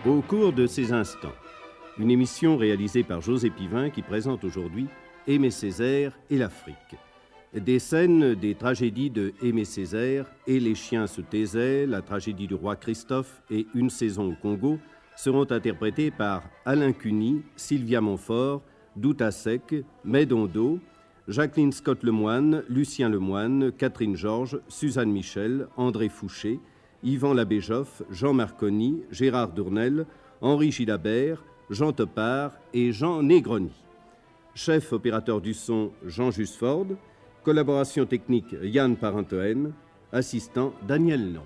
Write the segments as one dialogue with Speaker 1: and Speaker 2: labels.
Speaker 1: Au cours de ces instants, une émission réalisée par José Pivin qui présente aujourd'hui Aimé Césaire et l'Afrique. Des scènes des tragédies de Aimé Césaire et Les chiens se taisaient, la tragédie du roi Christophe et Une saison au Congo seront interprétées par Alain Cuny, Sylvia Montfort, Douta Seck, Médondo, Jacqueline Scott Lemoine, Lucien Lemoine, Catherine Georges, Suzanne Michel, André Fouché, Yvan Labéjoff, Jean Marconi, Gérard Dournel, Henri Gilabert, Jean Topard et Jean Negroni. Chef opérateur du son, Jean Jusford. Collaboration technique, Yann Parentoen. Assistant, Daniel Long.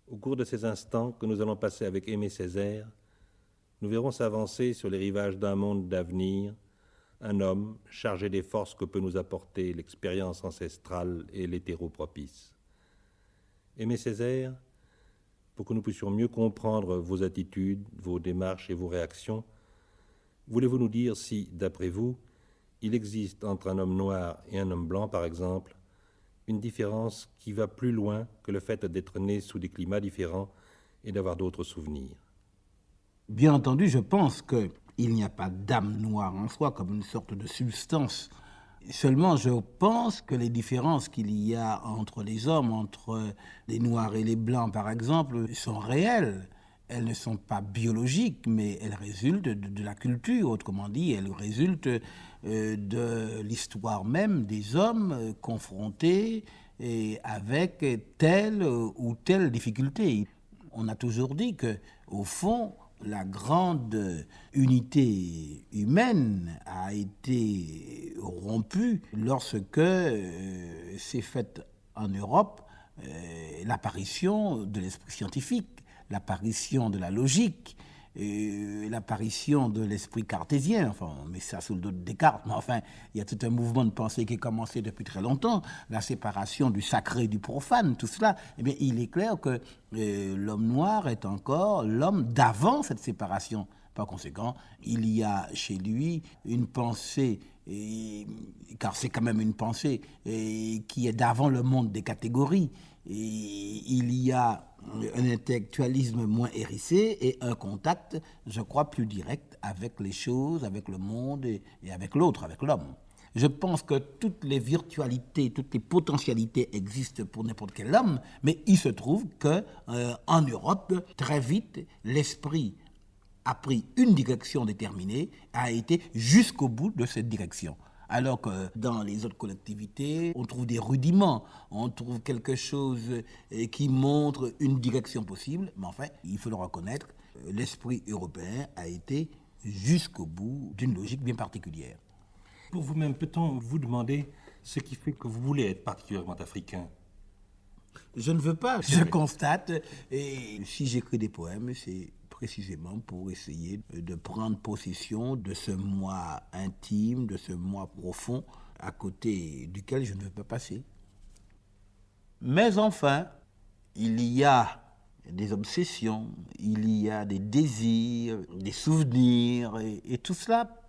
Speaker 2: Au cours de ces instants que nous allons passer avec Aimé Césaire, nous verrons s'avancer sur les rivages d'un monde d'avenir un homme chargé des forces que peut nous apporter l'expérience ancestrale et l'hétéro propice. Aimé Césaire, pour que nous puissions mieux comprendre vos attitudes, vos démarches et vos réactions, voulez-vous nous dire si, d'après vous, il existe entre un homme noir et un homme blanc, par exemple, une différence qui va plus loin que le fait d'être né sous des climats différents et d'avoir d'autres souvenirs?
Speaker 3: Bien entendu, je pense qu'il n'y a pas d'âme noire en soi comme une sorte de substance. Seulement, je pense que les différences qu'il y a entre les hommes, entre les noirs et les blancs, par exemple, sont réelles. Elles ne sont pas biologiques, mais elles résultent de la culture. Autrement dit, elles résultent de l'histoire même des hommes confrontés avec telle ou telle difficulté. On a toujours dit qu'au fond, la grande unité humaine a été rompue lorsque s'est faite en Europe l'apparition de l'esprit scientifique, l'apparition de la logique, l'apparition de l'esprit cartésien. Enfin, on met ça sous le dos de Descartes, mais enfin, il y a tout un mouvement de pensée qui est commencé depuis très longtemps, la séparation du sacré et du profane, tout cela. Eh bien, il est clair que l'homme noir est encore l'homme d'avant cette séparation. Par conséquent, il y a chez lui une pensée, car c'est quand même une pensée, qui est d'avant le monde des catégories. Et il y a un intellectualisme moins hérissé et un contact, je crois, plus direct avec les choses, avec le monde et avec l'autre, avec l'homme. Je pense que toutes les virtualités, toutes les potentialités existent pour n'importe quel homme, mais il se trouve qu'en Europe, très vite, l'esprit a pris une direction déterminée, a été jusqu'au bout de cette direction. Alors que dans les autres collectivités, on trouve des rudiments, on trouve quelque chose qui montre une direction possible, mais enfin, il faut le reconnaître, l'esprit européen a été jusqu'au bout d'une logique bien particulière.
Speaker 2: Pour vous-même, peut-on vous demander ce qui fait que vous voulez être particulièrement africain?
Speaker 3: Je ne veux pas, je constate, et si j'écris des poèmes, c'est précisément pour essayer de prendre possession de ce moi intime, de ce moi profond, à côté duquel je ne veux pas passer. Mais enfin, il y a des obsessions, il y a des désirs, des souvenirs, et tout cela,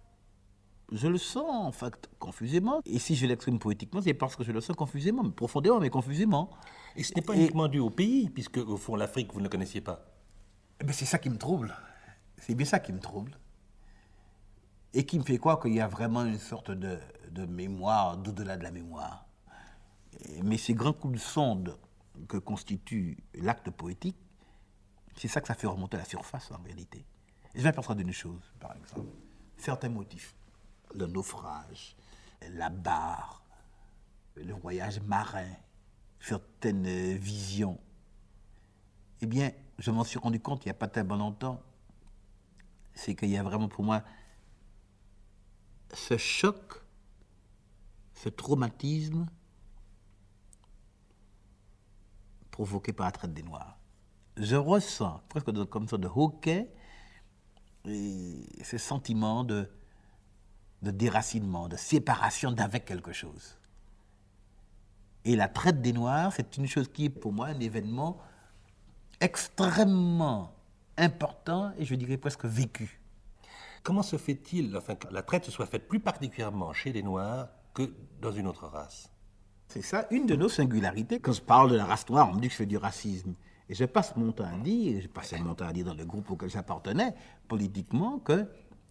Speaker 3: je le sens en fait confusément. Et si je l'exprime poétiquement, c'est parce que je le sens confusément, profondément, mais confusément.
Speaker 2: Et ce n'est pas uniquement dû au pays, puisque au fond l'Afrique, vous ne la connaissiez pas.
Speaker 3: Mais c'est ça qui me trouble. C'est bien ça qui me trouble. Et qui me fait croire qu'il y a vraiment une sorte de mémoire, d'au-delà de la mémoire. Mais ces grands coups de sonde que constitue l'acte poétique, c'est ça que ça fait remonter à la surface en réalité. Et je vais m'apercevoir d'une chose, par exemple. Certains motifs, le naufrage, la barre, le voyage marin, certaines visions, eh bien, je m'en suis rendu compte il n'y a pas tellement longtemps, c'est qu'il y a vraiment pour moi ce choc, ce traumatisme provoqué par la traite des Noirs. Je ressens presque comme ça de hoquet ce sentiment de déracinement, de séparation d'avec quelque chose. Et la traite des Noirs, c'est une chose qui est pour moi un événement extrêmement important et je dirais presque vécu.
Speaker 2: Comment se fait-il que la traite se soit faite plus particulièrement chez les Noirs que dans une autre race?
Speaker 3: C'est ça, une de nos singularités. Quand je parle de la race noire, on me dit que je fais du racisme. Et je passe mon temps à dire, je passais mon temps à dire dans le groupe auquel j'appartenais, politiquement, que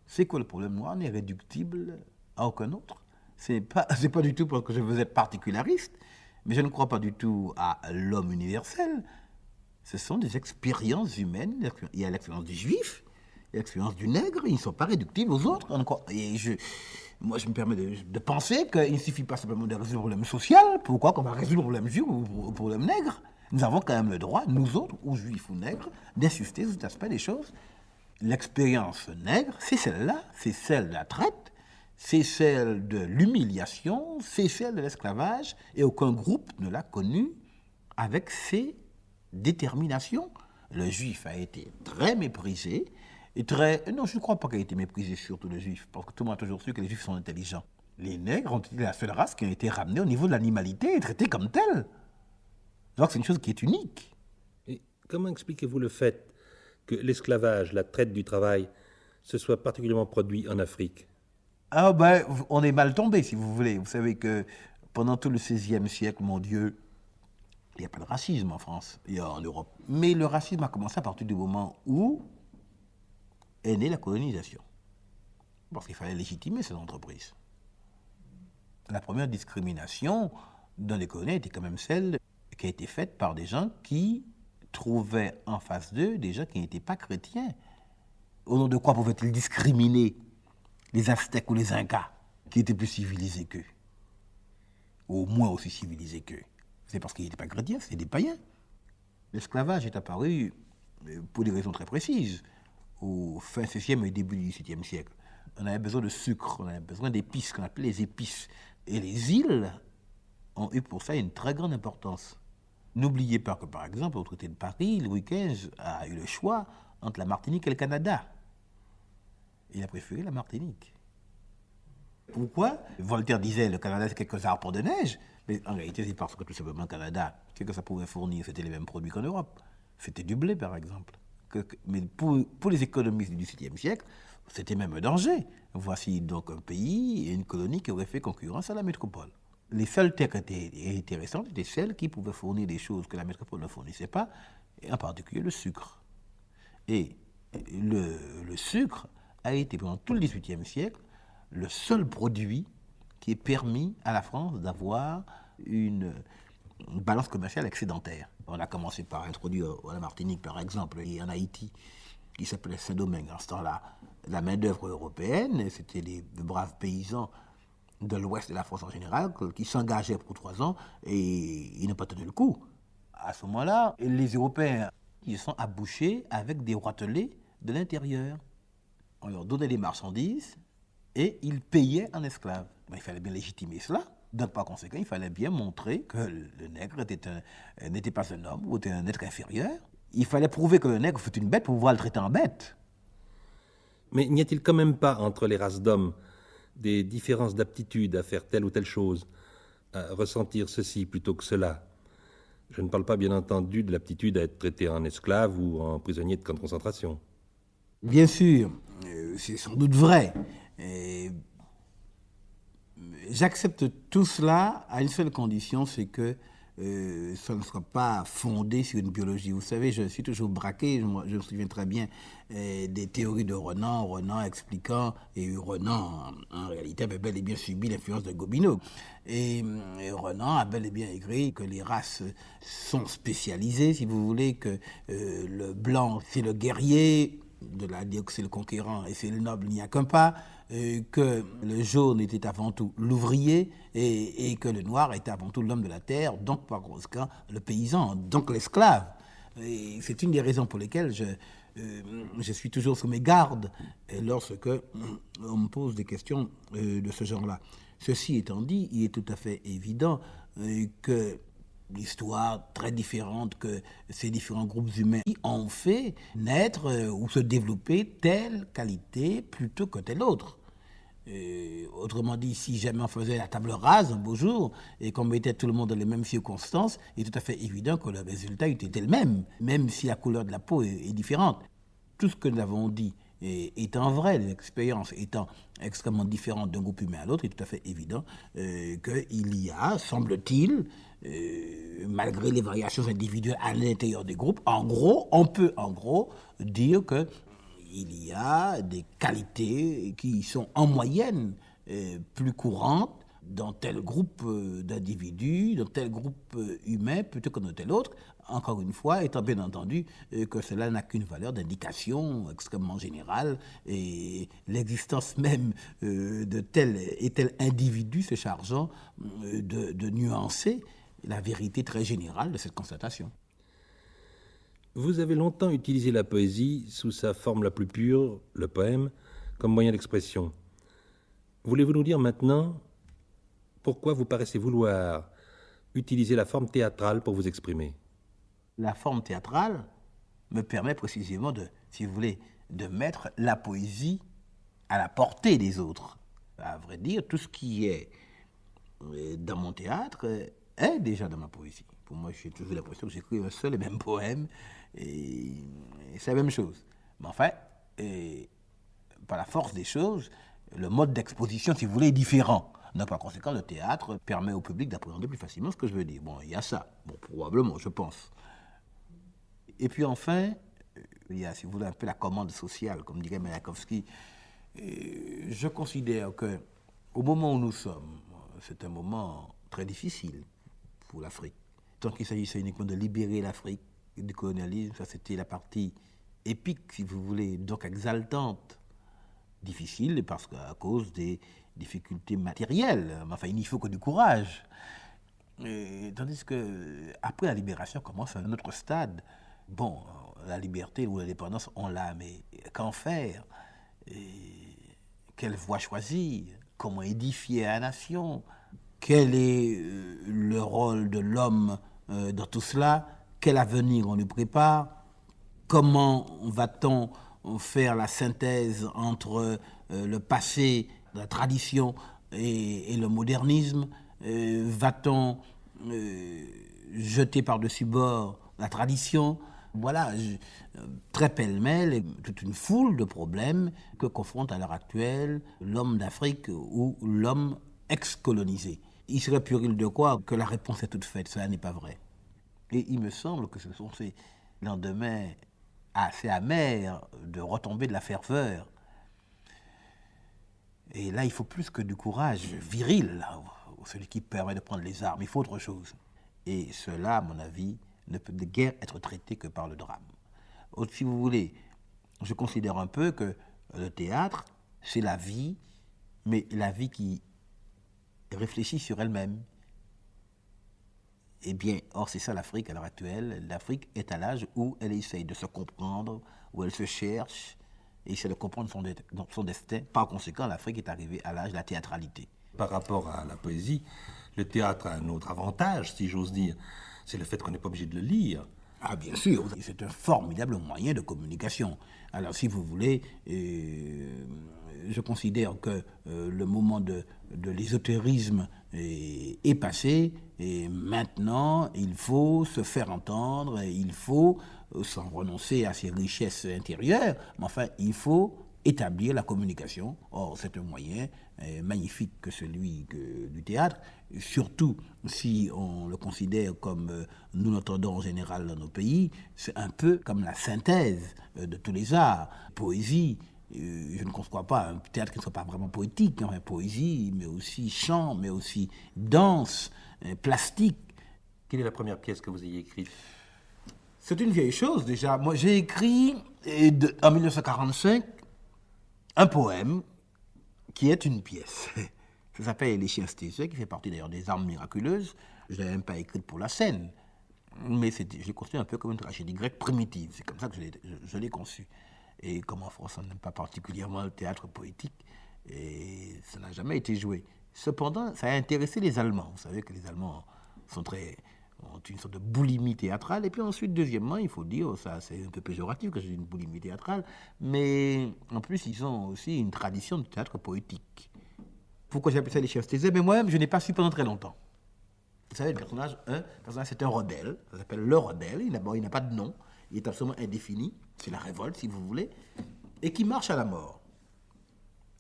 Speaker 3: c'est quoi le problème noir n'est réductible à aucun autre. C'est pas du tout parce que je veux être particulariste, mais je ne crois pas du tout à l'homme universel. Ce sont des expériences humaines. Il y a l'expérience du juif, il y a l'expérience du nègre, ils ne sont pas réductibles aux autres. Et moi, je me permets de penser qu'il ne suffit pas simplement de résoudre le problème social. Pourquoi qu'on va résoudre le problème juif ou le problème nègre? Nous avons quand même le droit, nous autres, ou juifs ou nègres, d'insister sur cet aspect des choses. L'expérience nègre, c'est celle-là, c'est celle de la traite, c'est celle de l'humiliation, c'est celle de l'esclavage, et aucun groupe ne l'a connue avec ces déterminations. Le juif a été très méprisé, et non, je ne crois pas qu'il ait été méprisé, surtout le juif, parce que tout le monde a toujours su que les juifs sont intelligents. Les nègres ont été la seule race qui a été ramenée au niveau de l'animalité et traitée comme telle. Donc c'est une chose qui est unique.
Speaker 2: Et comment expliquez-vous le fait que l'esclavage, la traite du travail, se soit particulièrement produit en Afrique?
Speaker 3: Ah ben, on est mal tombé, si vous voulez. Vous savez que pendant tout le XVIe siècle, mon Dieu, il n'y a pas de racisme en France, il y a en Europe. Mais le racisme a commencé à partir du moment où est née la colonisation. Parce qu'il fallait légitimer ces entreprises. La première discrimination dans les colonies était quand même celle qui a été faite par des gens qui trouvaient en face d'eux des gens qui n'étaient pas chrétiens. Au nom de quoi pouvaient-ils discriminer les Aztèques ou les Incas, qui étaient plus civilisés qu'eux, au moins aussi civilisés qu'eux? C'est parce qu'ils n'étaient pas chrétiens, c'est des païens. L'esclavage est apparu pour des raisons très précises, au fin XVIe et début du XVIIe siècle. On avait besoin de sucre, on avait besoin d'épices, qu'on appelait les épices. Et les îles ont eu pour ça une très grande importance. N'oubliez pas que, par exemple, au traité de Paris, Louis XV a eu le choix entre la Martinique et le Canada. Il a préféré la Martinique. Pourquoi? Voltaire disait que le Canada, c'est quelques arbres de neige, mais en réalité, c'est parce que tout simplement, le Canada, ce que ça pouvait fournir, c'était les mêmes produits qu'en Europe. C'était du blé, par exemple. Mais pour les économistes du XVIIe siècle, c'était même un danger. Voici donc un pays et une colonie qui auraient fait concurrence à la métropole. Les seules terres qui étaient intéressantes étaient celles qui pouvaient fournir des choses que la métropole ne fournissait pas, et en particulier le sucre. Et le sucre a été, pendant tout le XVIIIe siècle, le seul produit qui ait permis à la France d'avoir une balance commerciale excédentaire. On a commencé par introduire à la Martinique, par exemple, et en Haïti, qui s'appelait Saint-Domingue. En ce temps-là, la main-d'œuvre européenne, c'était des braves paysans de l'ouest de la France en général, qui s'engageaient pour 3 ans et ils n'ont pas tenu le coup. À ce moment-là, les Européens, ils sont abouchés avec des roitelets de l'intérieur. On leur donnait des marchandises et ils payaient en esclaves. Ben, il fallait bien légitimer cela. Donc, par conséquent, il fallait bien montrer que le nègre n'était pas un homme ou était un être inférieur. Il fallait prouver que le nègre fut une bête pour pouvoir le traiter en bête.
Speaker 2: Mais n'y a-t-il quand même pas, entre les races d'hommes, des différences d'aptitude à faire telle ou telle chose, à ressentir ceci plutôt que cela? Je ne parle pas, bien entendu, de l'aptitude à être traité en esclave ou en prisonnier de camp de concentration.
Speaker 3: Bien sûr, c'est sans doute vrai. J'accepte tout cela à une seule condition, c'est que ça ne soit pas fondé sur une biologie. Vous savez, je suis toujours braqué, je me souviens très bien des théories de Renan expliquant, et Renan, en réalité, avait bel et bien subi l'influence de Gobineau. Et Renan a bel et bien écrit que les races sont spécialisées, si vous voulez, que le blanc, c'est le guerrier, de là dire que c'est le conquérant et c'est le noble, il n'y a qu'un pas, que le jaune était avant tout l'ouvrier et que le noir était avant tout l'homme de la terre, donc par conséquent le paysan, donc l'esclave. Et c'est une des raisons pour lesquelles je suis toujours sur mes gardes lorsque on me pose des questions de ce genre-là. Ceci étant dit, il est tout à fait évident que l'histoire très différente que ces différents groupes humains ont fait naître ou se développer telle qualité plutôt que telle autre. Autrement dit, si jamais on faisait la table rase un beau jour et qu'on mettait tout le monde dans les mêmes circonstances, il est tout à fait évident que le résultat était le même, même si la couleur de la peau est différente. Tout ce que nous avons dit étant vrai, les expériences étant extrêmement différentes d'un groupe humain à l'autre, il est tout à fait évident qu'il y a, semble-t-il, malgré les variations individuelles à l'intérieur des groupes, on peut dire que il y a des qualités qui sont en moyenne plus courantes dans tel groupe d'individus, dans tel groupe humain plutôt que dans tel autre, encore une fois, étant bien entendu que cela n'a qu'une valeur d'indication extrêmement générale et l'existence même de tel et tel individu se chargeant de nuancer la vérité très générale de cette constatation.
Speaker 2: Vous avez longtemps utilisé la poésie sous sa forme la plus pure, le poème, comme moyen d'expression. Voulez-vous nous dire maintenant pourquoi vous paraissez vouloir utiliser la forme théâtrale pour vous exprimer?
Speaker 3: La forme théâtrale me permet précisément si vous voulez, de mettre la poésie à la portée des autres. À vrai dire, tout ce qui est dans mon théâtre est déjà dans ma poésie. Pour moi, j'ai toujours l'impression que j'écris un seul et même poème, et c'est la même chose. Mais enfin, par la force des choses, le mode d'exposition, si vous voulez, est différent. Donc, par conséquent, le théâtre permet au public d'appréhender plus facilement ce que je veux dire. Bon, il y a ça. Bon, probablement, je pense. Et puis enfin, il y a, si vous voulez, un peu la commande sociale, comme dirait Mayakovsky. Je considère qu'au moment où nous sommes, c'est un moment très difficile pour l'Afrique. Tant qu'il s'agissait uniquement de libérer l'Afrique du colonialisme, ça c'était la partie épique, si vous voulez, donc exaltante. Difficile parce qu'à cause des difficultés matérielles, enfin il n'y faut que du courage. Tandis qu'après la libération commence un autre stade. Bon, la liberté ou l'indépendance, on l'a, mais qu'en faire? Quelle voie choisir? Comment édifier la nation? Quel est le rôle de l'homme dans tout cela? Quel avenir on lui prépare? Comment va-t-on faire la synthèse entre le passé, la tradition et le modernisme? Va-t-on jeter par-dessus bord la tradition? Voilà, très pêle-mêle, toute une foule de problèmes que confronte à l'heure actuelle l'homme d'Afrique ou l'homme ex-colonisé. Il serait puéril de croire que la réponse est toute faite, cela n'est pas vrai. Et il me semble que ce sont ces lendemains assez amers de retomber de la ferveur. Et là, il faut plus que du courage viril, là, celui qui permet de prendre les armes, il faut autre chose. Et cela, à mon avis, ne peut de guère être traité que par le drame. Si vous voulez, je considère un peu que le théâtre, c'est la vie, mais la vie qui réfléchit sur elle-même. Eh bien, or c'est ça l'Afrique à l'heure actuelle. L'Afrique est à l'âge où elle essaye de se comprendre, où elle se cherche, et essaie de comprendre son destin. Par conséquent, l'Afrique est arrivée à l'âge de la théâtralité.
Speaker 2: Par rapport à la poésie, le théâtre a un autre avantage, si j'ose dire. C'est le fait qu'on n'est pas obligé de le lire.
Speaker 3: Ah bien sûr, c'est un formidable moyen de communication. Alors si vous voulez, je considère que le moment de l'ésotérisme est passé et maintenant il faut se faire entendre, il faut, sans renoncer à ses richesses intérieures, mais enfin il faut établir la communication. Or, c'est un moyen magnifique que celui du théâtre, surtout si on le considère comme nous l'entendons en général dans nos pays, c'est un peu comme la synthèse de tous les arts. Poésie, je ne conçois pas un théâtre qui ne soit pas vraiment poétique, hein, poésie, mais aussi chant, mais aussi danse, plastique.
Speaker 2: Quelle est la première pièce que vous ayez écrite?
Speaker 3: C'est une vieille chose déjà. Moi, j'ai écrit en 1945 un poème qui est une pièce. Ça s'appelle Les Chiens Stécieux, qui fait partie d'ailleurs des Armes Miraculeuses. Je ne l'avais même pas écrite pour la scène, mais je l'ai construit un peu comme une tragédie grecque primitive. C'est comme ça que je l'ai conçue. Et comme en France, on n'aime pas particulièrement le théâtre poétique, et ça n'a jamais été joué. Cependant, ça a intéressé les Allemands. Vous savez que les Allemands ont une sorte de boulimie théâtrale. Et puis ensuite, deuxièmement, il faut dire, ça c'est un peu péjoratif que j'ai une boulimie théâtrale, mais en plus, ils ont aussi une tradition de théâtre poétique. Pourquoi j'ai appelé ça les chiens se taisaient? Mais moi-même, je n'ai pas su pendant très longtemps. Vous savez, le personnage, c'est un rebelle. Ça s'appelle le rebelle. Il n'a pas de nom. Il est absolument indéfini. C'est la révolte, si vous voulez. Et qui marche à la mort.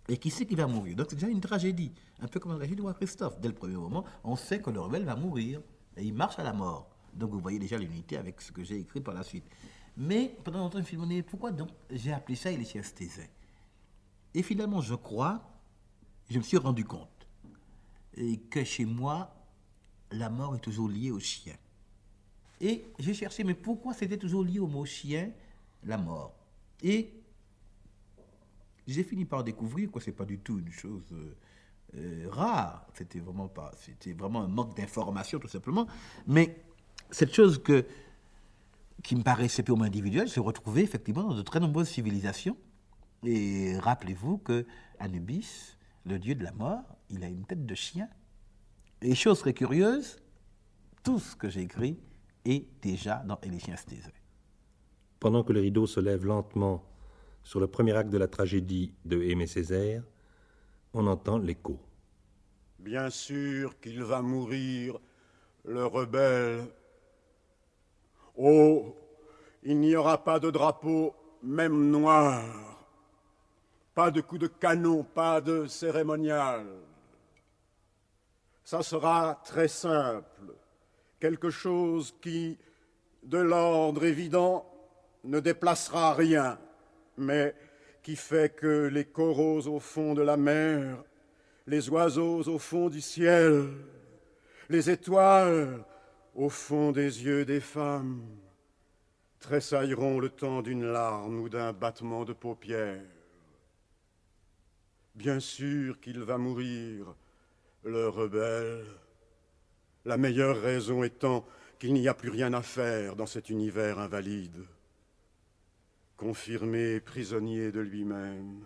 Speaker 3: Et qui sait qu'il va mourir. Donc c'est déjà une tragédie. Un peu comme la tragédie de roi Christophe. Dès le premier moment, on sait que le rebelle va mourir. Et il marche à la mort. Donc vous voyez déjà l'unité avec ce que j'ai écrit par la suite. Mais pendant longtemps, je me suis demandé pourquoi donc j'ai appelé ça et les chiens se taisaient. Et finalement, je me suis rendu compte que chez moi, la mort est toujours liée au chien. Et j'ai cherché, mais pourquoi c'était toujours lié au mot chien, la mort? Et j'ai fini par découvrir que c'est pas du tout une chose rare. C'était vraiment un manque d'information, tout simplement. Mais cette chose qui me paraissait purement individuelle se retrouvait effectivement dans de très nombreuses civilisations. Et rappelez-vous que Anubis, le dieu de la mort, il a une tête de chien. Et chose très curieuse, tout ce que j'ai écrit est déjà dans Et les chiens se taisaient.
Speaker 2: Pendant que le rideau se lève lentement sur le premier acte de la tragédie de Aimé Césaire, on entend l'écho.
Speaker 4: Bien sûr qu'il va mourir, le rebelle. Oh, il n'y aura pas de drapeau, même noir. Pas de coup de canon, pas de cérémonial. Ça sera très simple, quelque chose qui, de l'ordre évident, ne déplacera rien, mais qui fait que les coraux au fond de la mer, les oiseaux au fond du ciel, les étoiles au fond des yeux des femmes, tressailleront le temps d'une larme ou d'un battement de paupières. Bien sûr qu'il va mourir, le rebelle, la meilleure raison étant qu'il n'y a plus rien à faire dans cet univers invalide. Confirmé prisonnier de lui-même,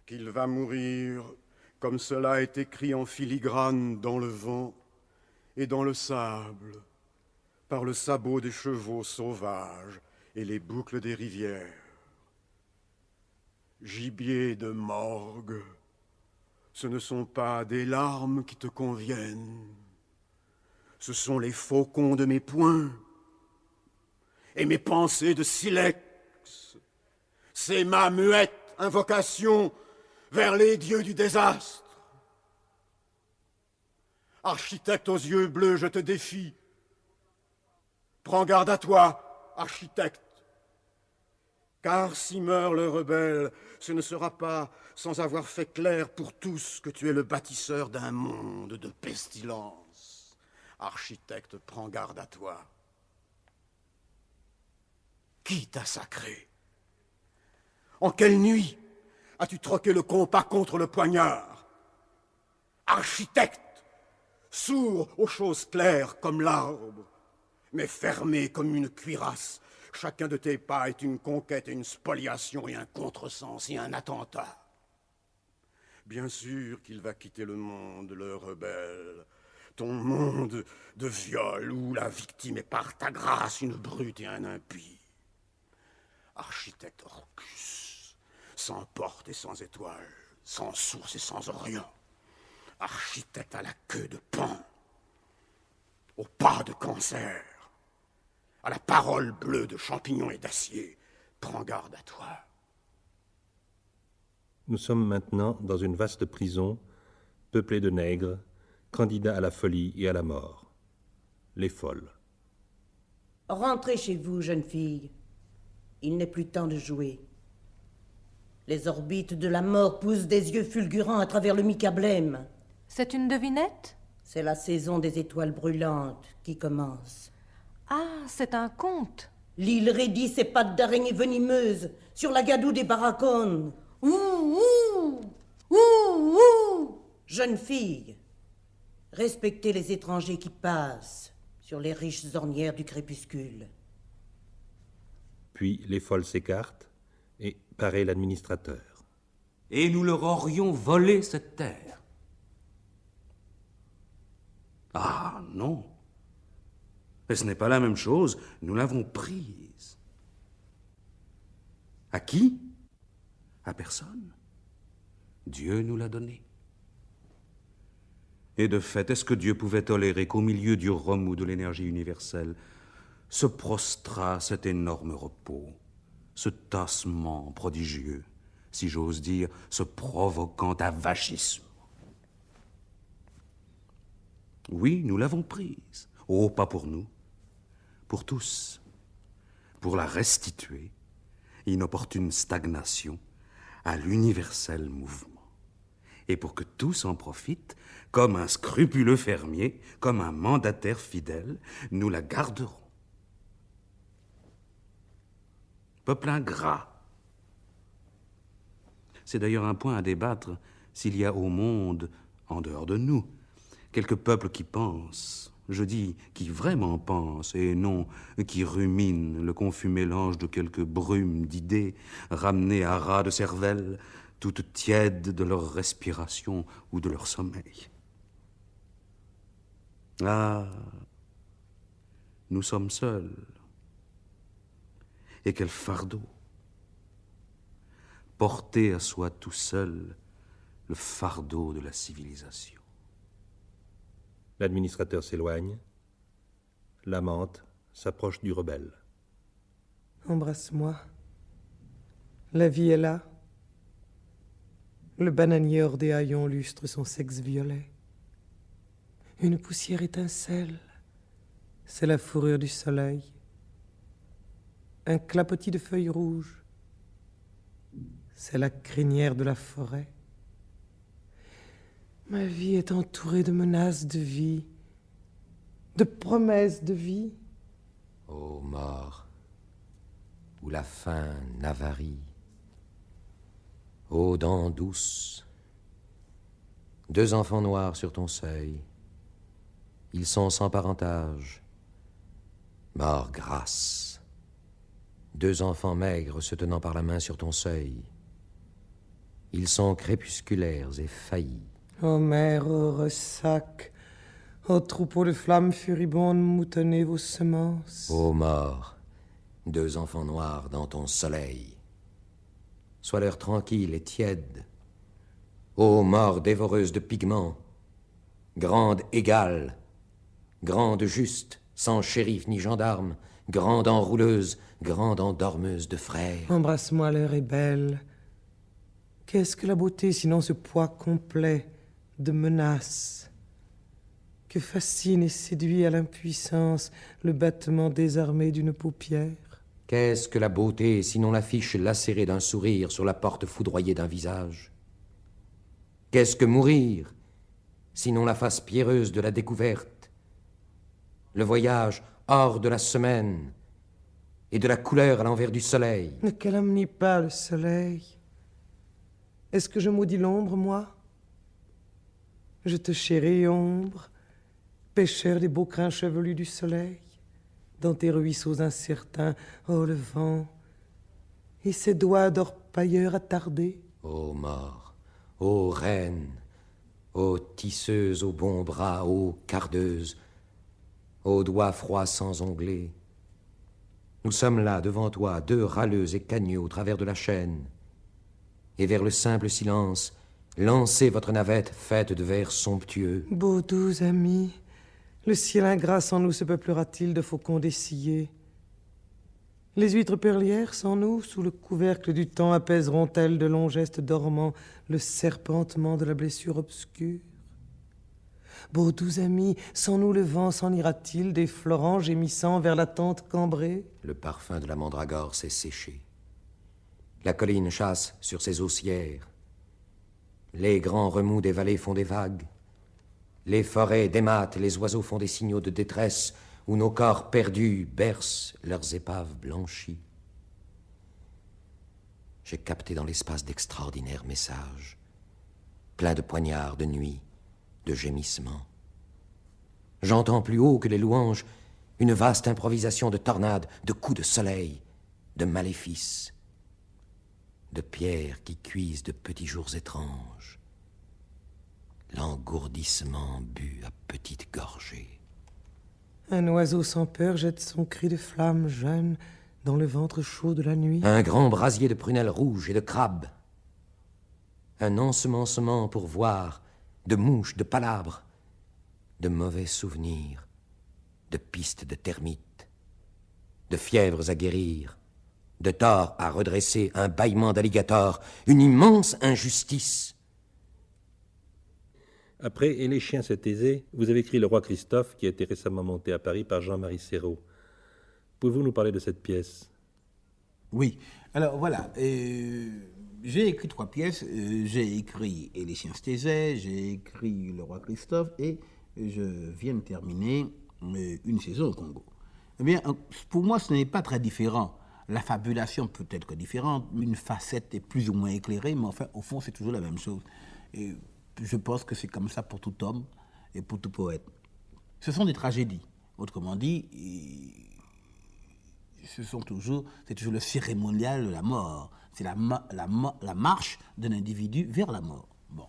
Speaker 4: qu'il va mourir comme cela est écrit en filigrane dans le vent et dans le sable, par le sabot des chevaux sauvages et les boucles des rivières. Gibier de morgue, ce ne sont pas des larmes qui te conviennent, ce sont les faucons de mes poings et mes pensées de silex. C'est ma muette invocation vers les dieux du désastre. Architecte aux yeux bleus, je te défie. Prends garde à toi, architecte. Car si meurt le rebelle, ce ne sera pas sans avoir fait clair pour tous que tu es le bâtisseur d'un monde de pestilence. Architecte, prends garde à toi. Qui t'a sacré? En quelle nuit as-tu troqué le compas contre le poignard? Architecte, sourd aux choses claires comme l'arbre, mais fermé comme une cuirasse. Chacun de tes pas est une conquête et une spoliation et un contresens et un attentat. Bien sûr qu'il va quitter le monde, le rebelle, ton monde de viol où la victime est par ta grâce une brute et un impie. Architecte Orcus, sans porte et sans étoile, sans source et sans orient. Architecte à la queue de Pan, au pas de cancer, à la parole bleue de champignons et d'acier. Prends garde à toi.
Speaker 2: Nous sommes maintenant dans une vaste prison, peuplée de nègres, candidats à la folie et à la mort. Les folles.
Speaker 5: Rentrez chez vous, jeune fille. Il n'est plus temps de jouer. Les orbites de la mort poussent des yeux fulgurants à travers le mica blême.
Speaker 6: C'est une devinette?
Speaker 5: C'est la saison des étoiles brûlantes qui commence.
Speaker 6: Ah, c'est un conte.
Speaker 5: L'île raidit ses pattes d'araignée venimeuses sur la gadoue des baracones. Ouh, ouh, ouh, ouh. Jeune fille, respectez les étrangers qui passent sur les riches ornières du crépuscule.
Speaker 2: Puis les folles s'écartent et paraît l'administrateur.
Speaker 7: Et nous leur aurions volé cette terre. Ah non. Et ce n'est pas la même chose, nous l'avons prise. À qui? À personne. Dieu nous l'a donnée. Et de fait, est-ce que Dieu pouvait tolérer qu'au milieu du remous de l'énergie universelle se prostrât cet énorme repos, ce tassement prodigieux, si j'ose dire, ce provoquant avachisme? Oui, nous l'avons prise. Oh, pas pour nous, pour tous, pour la restituer, inopportune stagnation, à l'universel mouvement. Et pour que tous en profitent, comme un scrupuleux fermier, comme un mandataire fidèle, nous la garderons. Peuple ingrat. C'est d'ailleurs un point à débattre s'il y a au monde, en dehors de nous, quelques peuples qui pensent, je dis qui vraiment pensent, et non qui ruminent le confus mélange de quelques brumes d'idées ramenées à ras de cervelle, toutes tièdes de leur respiration ou de leur sommeil. Ah, nous sommes seuls. Et quel fardeau! Porter à soi tout seul le fardeau de la civilisation.
Speaker 2: L'administrateur s'éloigne. L'amante s'approche du rebelle.
Speaker 8: Embrasse-moi. La vie est là. Le bananier hors des haillons lustre son sexe violet. Une poussière étincelle. C'est la fourrure du soleil. Un clapotis de feuilles rouges. C'est la crinière de la forêt. Ma vie est entourée de menaces de vie, de promesses de vie.
Speaker 9: Ô mort, où la faim n'avarie, ô dents douces, 2 enfants noirs sur ton seuil, ils sont sans parentage, mort grasse, 2 enfants maigres se tenant par la main sur ton seuil, ils sont crépusculaires et faillis.
Speaker 8: Ô mer, ô ressac, ô troupeau de flammes furibondes, moutonnez vos semences.
Speaker 9: Ô mort, 2 enfants noirs dans ton soleil, sois l'heure tranquille et tiède. Ô mort dévoreuse de pigments, grande égale, grande juste, sans shérif ni gendarme, grande enrouleuse, grande endormeuse de frères.
Speaker 8: Embrasse-moi, l'heure est belle. Qu'est-ce que la beauté sinon ce poids complet de menaces que fascine et séduit à l'impuissance le battement désarmé d'une paupière?
Speaker 9: Qu'est-ce que la beauté sinon l'affiche lacérée d'un sourire sur la porte foudroyée d'un visage? Qu'est-ce que mourir sinon la face pierreuse de la découverte, le voyage hors de la semaine et de la couleur à l'envers du soleil?
Speaker 8: Ne calomnie pas le soleil. Est-ce que je maudis l'ombre, moi? Je te chéris, ombre, pêcheur des beaux crins chevelus du soleil, dans tes ruisseaux incertains, oh le vent, et ses doigts d'orpailleur attardés.
Speaker 9: Ô mort, ô reine, ô tisseuse aux bons bras, ô cardeuse, aux doigts froids sans onglets, nous sommes là devant toi, 2 râleux et cagneux au travers de la chaîne, et vers le simple silence, lancez votre navette faite de vers somptueux.
Speaker 8: Beaux doux amis, le ciel ingrat sans nous se peuplera-t-il de faucons dessillés? Les huîtres perlières sans nous, sous le couvercle du temps, apaiseront-elles de longs gestes dormants le serpentement de la blessure obscure? Beaux doux amis, sans nous le vent s'en ira-t-il des florents gémissant vers la tente cambrée?
Speaker 9: Le parfum de la mandragore s'est séché. La colline chasse sur ses haussières. Les grands remous des vallées font des vagues. Les forêts dématent, les oiseaux font des signaux de détresse où nos corps perdus bercent leurs épaves blanchies. J'ai capté dans l'espace d'extraordinaires messages, pleins de poignards de nuit, de gémissements. J'entends plus haut que les louanges une vaste improvisation de tornades, de coups de soleil, de maléfices, de pierres qui cuisent de petits jours étranges, l'engourdissement bu à petites gorgées.
Speaker 8: Un oiseau sans peur jette son cri de flamme jeune dans le ventre chaud de la nuit.
Speaker 9: Un grand brasier de prunelles rouges et de crabes. Un ensemencement pour voir, de mouches, de palabres, de mauvais souvenirs, de pistes de termites, de fièvres à guérir, de torts à redresser, un bâillement d'alligator, une immense injustice.
Speaker 2: Après Et les chiens se taisaient, vous avez écrit Le Roi Christophe, qui a été récemment monté à Paris par Jean-Marie Serrault. Pouvez-vous nous parler de cette pièce?
Speaker 3: Oui. Alors voilà, j'ai écrit 3 pièces. J'ai écrit Et les chiens se taisaient, j'ai écrit Le Roi Christophe et je viens de terminer Une saison au Congo. Eh bien, pour moi, ce n'est pas très différent. La fabulation peut être différente, une facette est plus ou moins éclairée, mais enfin, au fond, c'est toujours la même chose. Et je pense que c'est comme ça pour tout homme et pour tout poète. Ce sont des tragédies. Autrement dit, c'est toujours le cérémonial de la mort. C'est la marche d'un individu vers la mort. Bon.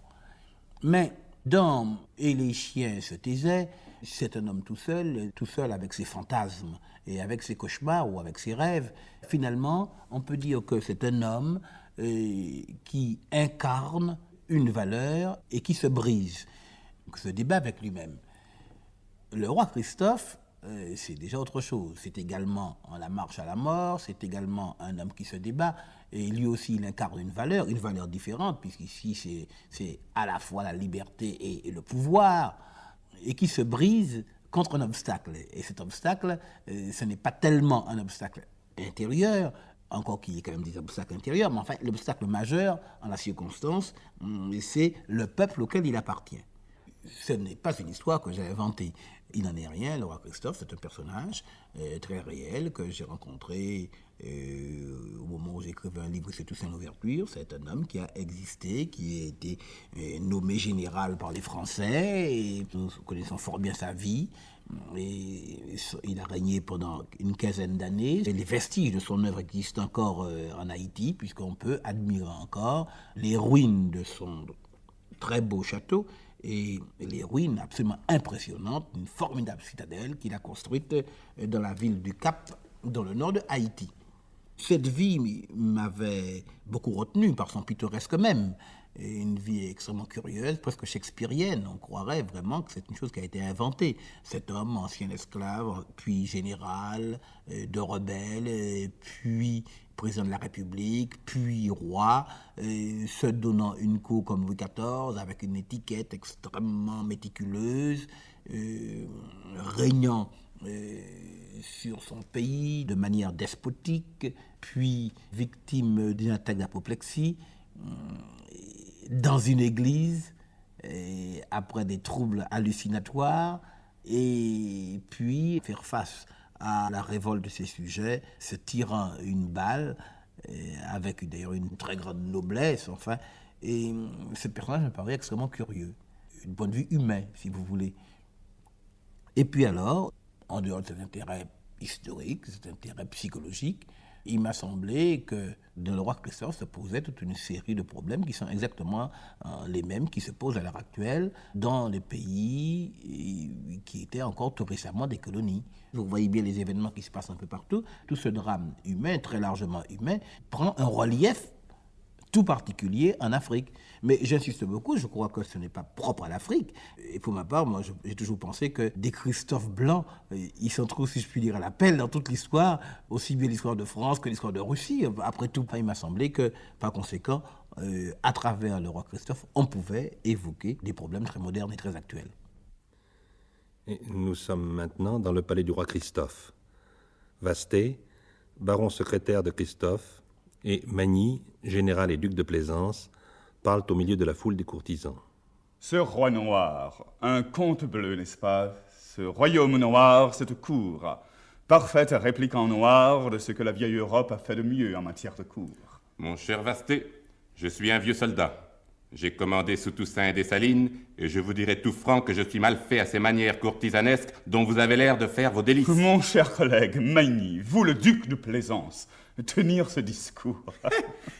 Speaker 3: Mais dans Et les chiens se taisaient, c'est un homme tout seul avec ses fantasmes et avec ses cauchemars ou avec ses rêves. Finalement, on peut dire que c'est un homme qui incarne une valeur et qui se brise, qui se débat avec lui-même. Le Roi Christophe, c'est déjà autre chose. C'est également la marche à la mort, c'est également un homme qui se débat, et lui aussi il incarne une valeur différente, puisqu'ici c'est à la fois la liberté et le pouvoir, et qui se brise contre un obstacle. Et cet obstacle, ce n'est pas tellement un obstacle intérieur, encore qu'il y ait quand même des obstacles intérieurs, mais enfin l'obstacle majeur en la circonstance, c'est le peuple auquel il appartient. Ce n'est pas une histoire que j'ai inventée. Il n'en est rien. Le Roi Christophe, c'est un personnage très réel que j'ai rencontré au moment où j'écrivais un livre, c'est Toussaint Louverture. C'est un homme qui a existé, qui a été nommé général par les Français, et nous connaissons fort bien sa vie. Et il a régné pendant une quinzaine d'années. Et les vestiges de son œuvre existent encore en Haïti, puisqu'on peut admirer encore les ruines de son très beau château, et les ruines absolument impressionnantes, une formidable citadelle qu'il a construite dans la ville du Cap, dans le nord de Haïti. Cette vie m'avait beaucoup retenu par son pittoresque même, une vie extrêmement curieuse, presque shakespearienne. On croirait vraiment que c'est une chose qui a été inventée. Cet homme, ancien esclave, puis général de rebelle, puis président de la République, puis roi, se donnant une cour comme Louis XIV, avec une étiquette extrêmement méticuleuse, régnant sur son pays de manière despotique, puis victime d'une attaque d'apoplexie, dans une église, après des troubles hallucinatoires, et puis faire face à la révolte de ses sujets, se tirant une balle, avec d'ailleurs une très grande noblesse, enfin. Et ce personnage me paraît extrêmement curieux, d'un point de vue humain, si vous voulez. Et puis alors, en dehors de cet intérêt historique, cet intérêt psychologique, il m'a semblé que dans le Roi Christophe se posait toute une série de problèmes qui sont exactement les mêmes qui se posent à l'heure actuelle dans les pays qui étaient encore tout récemment des colonies. Vous voyez bien les événements qui se passent un peu partout. Tout ce drame humain, très largement humain, prend un relief tout particulier en Afrique. Mais j'insiste beaucoup, je crois que ce n'est pas propre à l'Afrique. Et pour ma part, moi, j'ai toujours pensé que des Christophe blancs, ils s'en trouvent, si je puis dire, à l'appel dans toute l'histoire, aussi bien l'histoire de France que l'histoire de Russie. Après tout, il m'a semblé que, par conséquent, à travers le Roi Christophe, on pouvait évoquer des problèmes très modernes et très actuels.
Speaker 2: Et nous sommes maintenant dans le palais du Roi Christophe. Vasté, baron secrétaire de Christophe, et Magny, général et duc de Plaisance, parlent au milieu de la foule des courtisans.
Speaker 10: Ce roi noir, un comte bleu, n'est-ce pas? Ce royaume noir, cette cour, parfaite réplique en noir de ce que la vieille Europe a fait de mieux en matière de cour.
Speaker 11: Mon cher Vasté, je suis un vieux soldat. J'ai commandé sous Toussaint et Dessalines, et je vous dirai tout franc que je suis mal fait à ces manières courtisanesques dont vous avez l'air de faire vos délices.
Speaker 10: Mon cher collègue, Magny, vous le duc de Plaisance, tenir ce discours.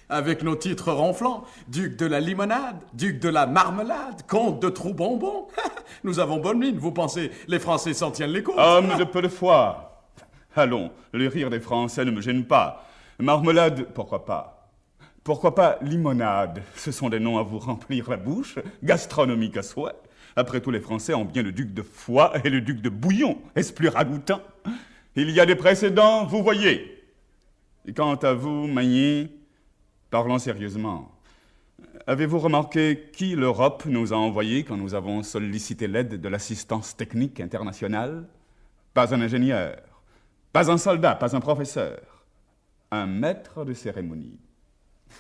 Speaker 12: Avec nos titres ronflants, duc de la limonade, duc de la marmelade, comte de Trou-Bonbon. Nous avons bonne mine, vous pensez, les Français s'en tiennent les côtes.
Speaker 10: Homme de peu de foi. Allons, le rire des Français ne me gêne pas. Marmelade, pourquoi pas? Pourquoi pas limonade? Ce sont des noms à vous remplir la bouche, gastronomique à souhait. Après tout, les Français ont bien le duc de Foix et le duc de Bouillon. Est-ce plus ragoûtant? Il y a des précédents, vous voyez. Et quant à vous, Magny, parlons sérieusement. Avez-vous remarqué qui l'Europe nous a envoyé quand nous avons sollicité l'aide de l'assistance technique internationale? Pas un ingénieur, pas un soldat, pas un professeur. Un maître de cérémonie.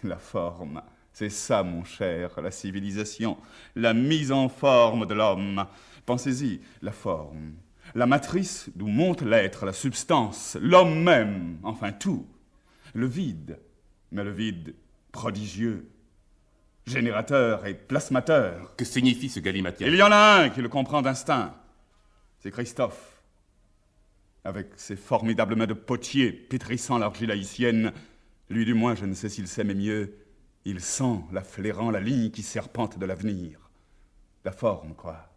Speaker 10: La forme, c'est ça, mon cher, la civilisation. La mise en forme de l'homme. Pensez-y, la forme. La matrice d'où monte l'être, la substance, l'homme même, enfin tout. Le vide, mais le vide prodigieux, générateur et plasmateur.
Speaker 11: Que signifie ce galimatière?
Speaker 10: Il y en a un qui le comprend d'instinct. C'est Christophe. Avec ses formidables mains de potier pétrissant l'argile haïtienne, lui du moins, je ne sais s'il sait, mais mieux, il sent, la flairant, la ligne qui serpente de l'avenir. La forme, quoi.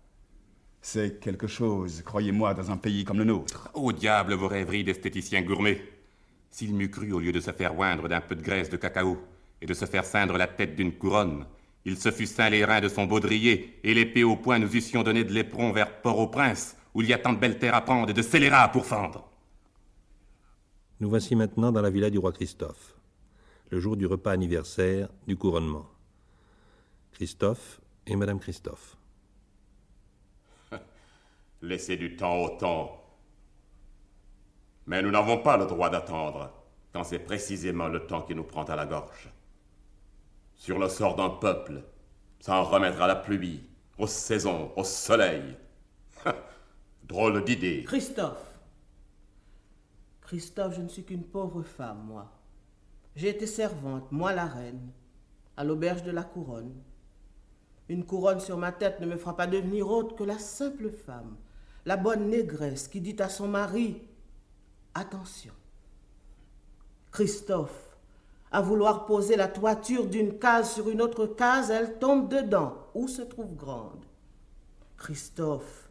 Speaker 10: C'est quelque chose, croyez-moi, dans un pays comme le nôtre.
Speaker 11: Au diable vos rêveries d'esthéticien gourmet. S'il m'eût cru, au lieu de se faire oindre d'un peu de graisse de cacao et de se faire ceindre la tête d'une couronne, il se fût ceint les reins de son baudrier et l'épée au poing nous eussions donné de l'éperon vers Port-au-Prince, où il y a tant de belles terres à prendre et de scélérats pour fendre.
Speaker 2: Nous voici maintenant dans la villa du roi Christophe, le jour du repas anniversaire du couronnement. Christophe et Madame Christophe.
Speaker 11: Laissez du temps au temps. Mais nous n'avons pas le droit d'attendre, quand c'est précisément le temps qui nous prend à la gorge. Sur le sort d'un peuple, s'en remettre à la pluie, aux saisons, au soleil. Drôle d'idée.
Speaker 5: Christophe, je ne suis qu'une pauvre femme, moi. J'ai été servante, moi la reine, à l'auberge de la Couronne. Une couronne sur ma tête ne me fera pas devenir autre que la simple femme, la bonne négresse qui dit à son mari: attention, Christophe, à vouloir poser la toiture d'une case sur une autre case, elle tombe dedans, où se trouve grande. Christophe,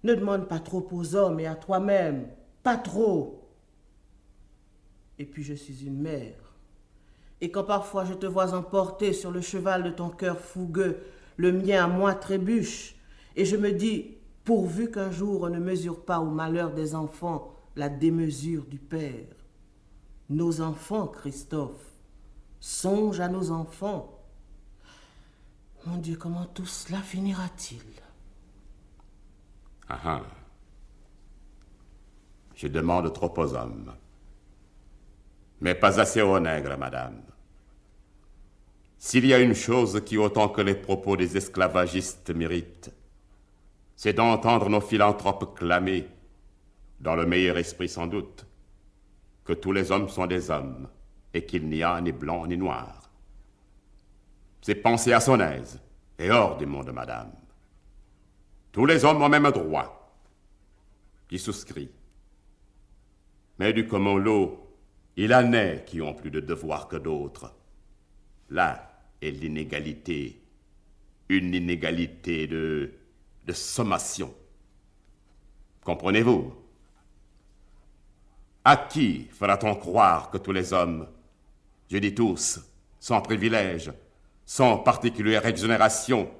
Speaker 5: ne demande pas trop aux hommes et à toi-même, pas trop. Et puis je suis une mère. Et quand parfois je te vois emporter sur le cheval de ton cœur fougueux, le mien à moi trébuche, et je me dis, pourvu qu'un jour on ne mesure pas au malheur des enfants la démesure du Père. Nos enfants, Christophe, songe à nos enfants. Mon Dieu, comment tout cela finira-t-il?
Speaker 11: Ah ah. Je demande trop aux hommes, mais pas assez aux nègres, madame. S'il y a une chose qui, autant que les propos des esclavagistes méritent, c'est d'entendre nos philanthropes clamer, dans le meilleur esprit sans doute, que tous les hommes sont des hommes et qu'il n'y a ni blanc ni noir. C'est penser à son aise et hors du monde, madame. Tous les hommes ont même droit. J'y souscris. Mais du commun lot, il en est qui ont plus de devoirs que d'autres. Là est l'inégalité, une inégalité de sommation. Comprenez-vous? À qui fera-t-on croire que tous les hommes, je dis tous, sans privilège, sans particulière exonération,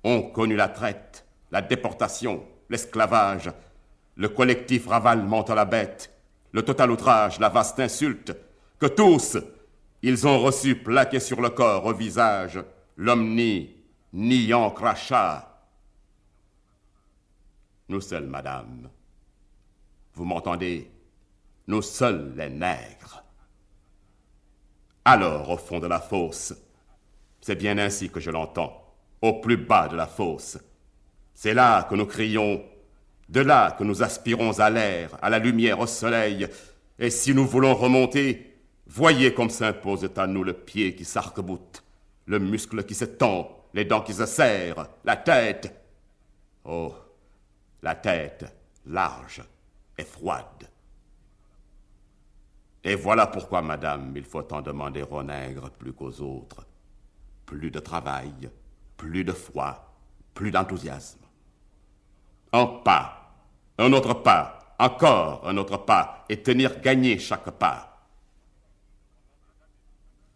Speaker 11: ont connu la traite, la déportation, l'esclavage, le collectif ravalement à la bête, le total outrage, la vaste insulte, que tous, ils ont reçu plaqué sur le corps, au visage, niant crachat. Nous seuls, madame, vous m'entendez? Nous seuls les nègres. Alors, au fond de la fosse, c'est bien ainsi que je l'entends, au plus bas de la fosse. C'est là que nous crions, de là que nous aspirons à l'air, à la lumière, au soleil. Et si nous voulons remonter, voyez comme s'impose à nous le pied qui s'arc-boute, le muscle qui se tend, les dents qui se serrent, la tête. Oh, la tête large et froide. Et voilà pourquoi, madame, il faut en demander aux nègres plus qu'aux autres. Plus de travail, plus de foi, plus d'enthousiasme. Un pas, un autre pas, encore un autre pas, et tenir gagné chaque pas.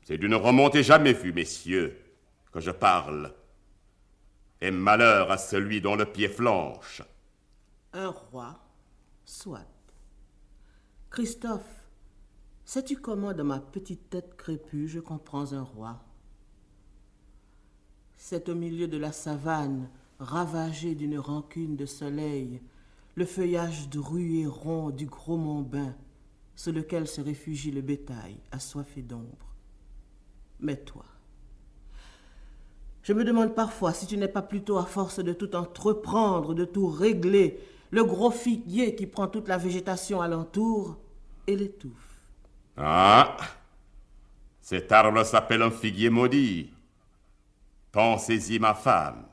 Speaker 11: C'est d'une remontée jamais vue, messieurs, que je parle. et malheur à celui dont le pied flanche.
Speaker 13: Un roi, soit. Christophe, sais-tu comment dans ma petite tête crépue je comprends un roi? C'est au milieu de la savane, ravagée d'une rancune de soleil, le feuillage dru et rond du gros Montbain, sous lequel se réfugie le bétail, assoiffé d'ombre. Mais toi, je me demande parfois si tu n'es pas plutôt à force de tout entreprendre, de tout régler, le gros figuier qui prend toute la végétation alentour et l'étouffe.
Speaker 11: Ah, cet arbre s'appelle un figuier maudit. Pensez-y, ma femme.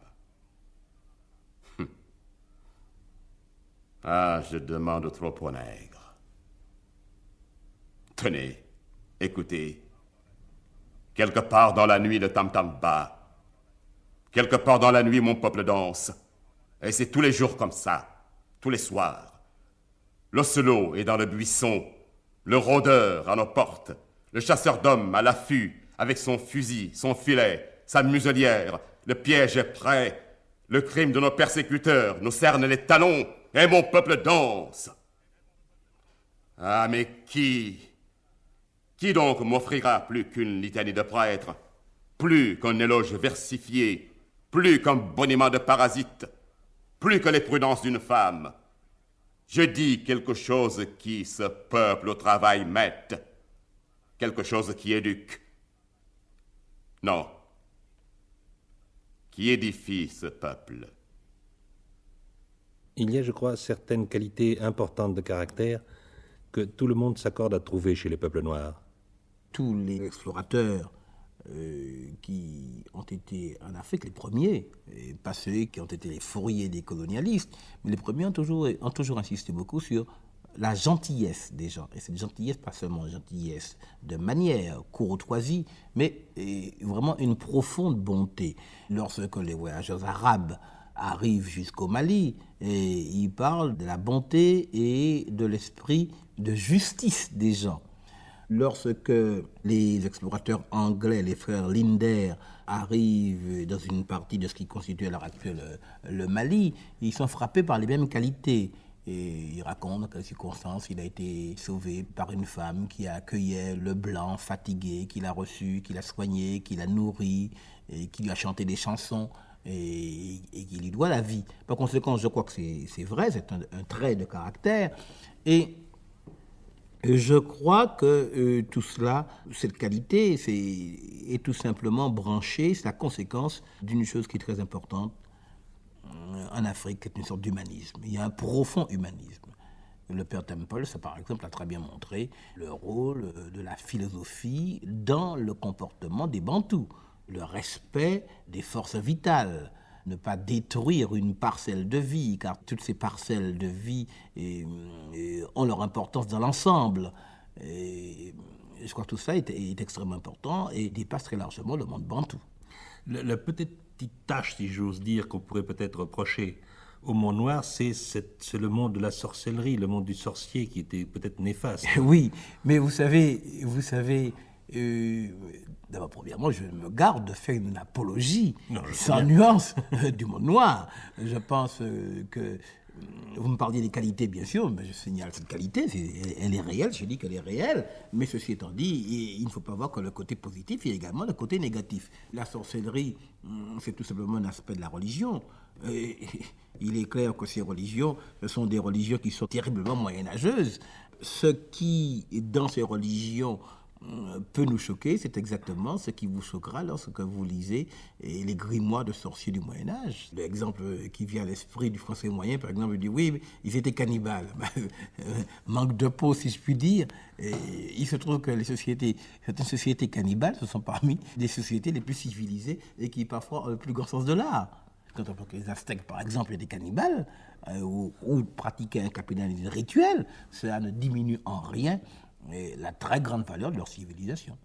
Speaker 11: Ah, je demande trop au nègre. Tenez, écoutez. Quelque part dans la nuit, le tam-tam bat. Quelque part dans la nuit, mon peuple danse. Et c'est tous les jours comme ça, tous les soirs. L'ocelot est dans le buisson, le rôdeur à nos portes, le chasseur d'hommes à l'affût, avec son fusil, son filet, sa muselière. Le piège est prêt. Le crime de nos persécuteurs nous cerne les talons, et mon peuple danse. Ah, mais qui donc m'offrira plus qu'une litanie de prêtres, plus qu'un éloge versifié, plus qu'un boniment de parasite, plus que les prudences d'une femme? Je dis quelque chose qui, ce peuple au travail, mette, quelque chose qui éduque. Non, qui édifie ce peuple.
Speaker 2: Il y a, je crois, certaines qualités importantes de caractère que tout le monde s'accorde à trouver chez les peuples noirs.
Speaker 3: Tous les explorateurs qui ont été en Afrique, les premiers, et pas ceux qui ont été les fourriers des colonialistes, mais les premiers ont toujours insisté beaucoup sur la gentillesse des gens. Et cette gentillesse, pas seulement gentillesse de manière, courtoisie, mais vraiment une profonde bonté. Lorsque les voyageurs arabes arrivent jusqu'au Mali, et ils parlent de la bonté et de l'esprit de justice des gens. Lorsque les explorateurs anglais, les frères Linder, arrivent dans une partie de ce qui constitue à l'heure actuelle le Mali, ils sont frappés par les mêmes qualités. Et il raconte dans quelles circonstances il a été sauvé par une femme qui accueillait le blanc fatigué, qui l'a reçu, qui l'a soigné, qui l'a nourri, et qui lui a chanté des chansons et qui lui doit la vie. Par conséquent, je crois que c'est vrai, c'est un trait de caractère. Et je crois que tout cela, cette qualité, est tout simplement branché, c'est la conséquence d'une chose qui est très importante en Afrique, qui est une sorte d'humanisme. Il y a un profond humanisme. Le père Temple, ça par exemple, a très bien montré le rôle de la philosophie dans le comportement des Bantous, le respect des forces vitales, ne pas détruire une parcelle de vie, car toutes ces parcelles de vie ont leur importance dans l'ensemble. Et je crois que tout ça est extrêmement important et dépasse très largement le monde bantou.
Speaker 2: La petite tâche, si j'ose dire, qu'on pourrait peut-être reprocher au monde noir, c'est le monde de la sorcellerie, le monde du sorcier qui était peut-être néfaste.
Speaker 3: Oui, mais vous savez, d'abord, premièrement, je me garde de faire une apologie sans nuance du monde noir. Je pense que vous me parliez des qualités, bien sûr, mais je signale cette qualité, elle est réelle, je dis qu'elle est réelle, mais ceci étant dit, il ne faut pas voir que le côté positif, il y a également le côté négatif. La sorcellerie, c'est tout simplement un aspect de la religion. Et il est clair que ces religions, ce sont des religions qui sont terriblement moyenâgeuses. Ce qui, dans ces religions, peut nous choquer, c'est exactement ce qui vous choquera lorsque vous lisez les grimoires de sorciers du Moyen-Âge. L'exemple qui vient à l'esprit du français moyen, par exemple, dit oui, mais ils étaient cannibales. Manque de peau, si je puis dire. Et il se trouve que certaines sociétés cannibales, ce sont parmi les sociétés les plus civilisées et qui parfois ont le plus grand sens de l'art. Quand on voit que les Aztèques, par exemple, étaient cannibales ou pratiquaient un cannibalisme rituel, cela ne diminue en rien la très grande valeur de leur civilisation.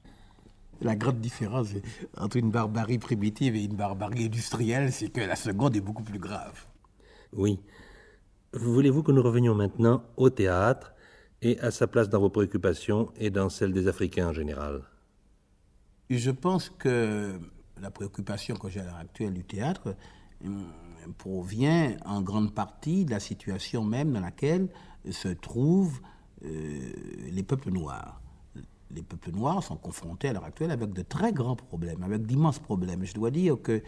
Speaker 3: La grande différence entre une barbarie primitive et une barbarie industrielle, c'est que la seconde est beaucoup plus grave.
Speaker 2: Oui. Voulez-vous que nous revenions maintenant au théâtre et à sa place dans vos préoccupations et dans celles des Africains en général?
Speaker 3: Je pense que la préoccupation que j'ai à l'heure actuelle du théâtre, provient en grande partie de la situation même dans laquelle se trouvent les peuples noirs. Les peuples noirs sont confrontés à l'heure actuelle avec de très grands problèmes, avec d'immenses problèmes. Je dois dire que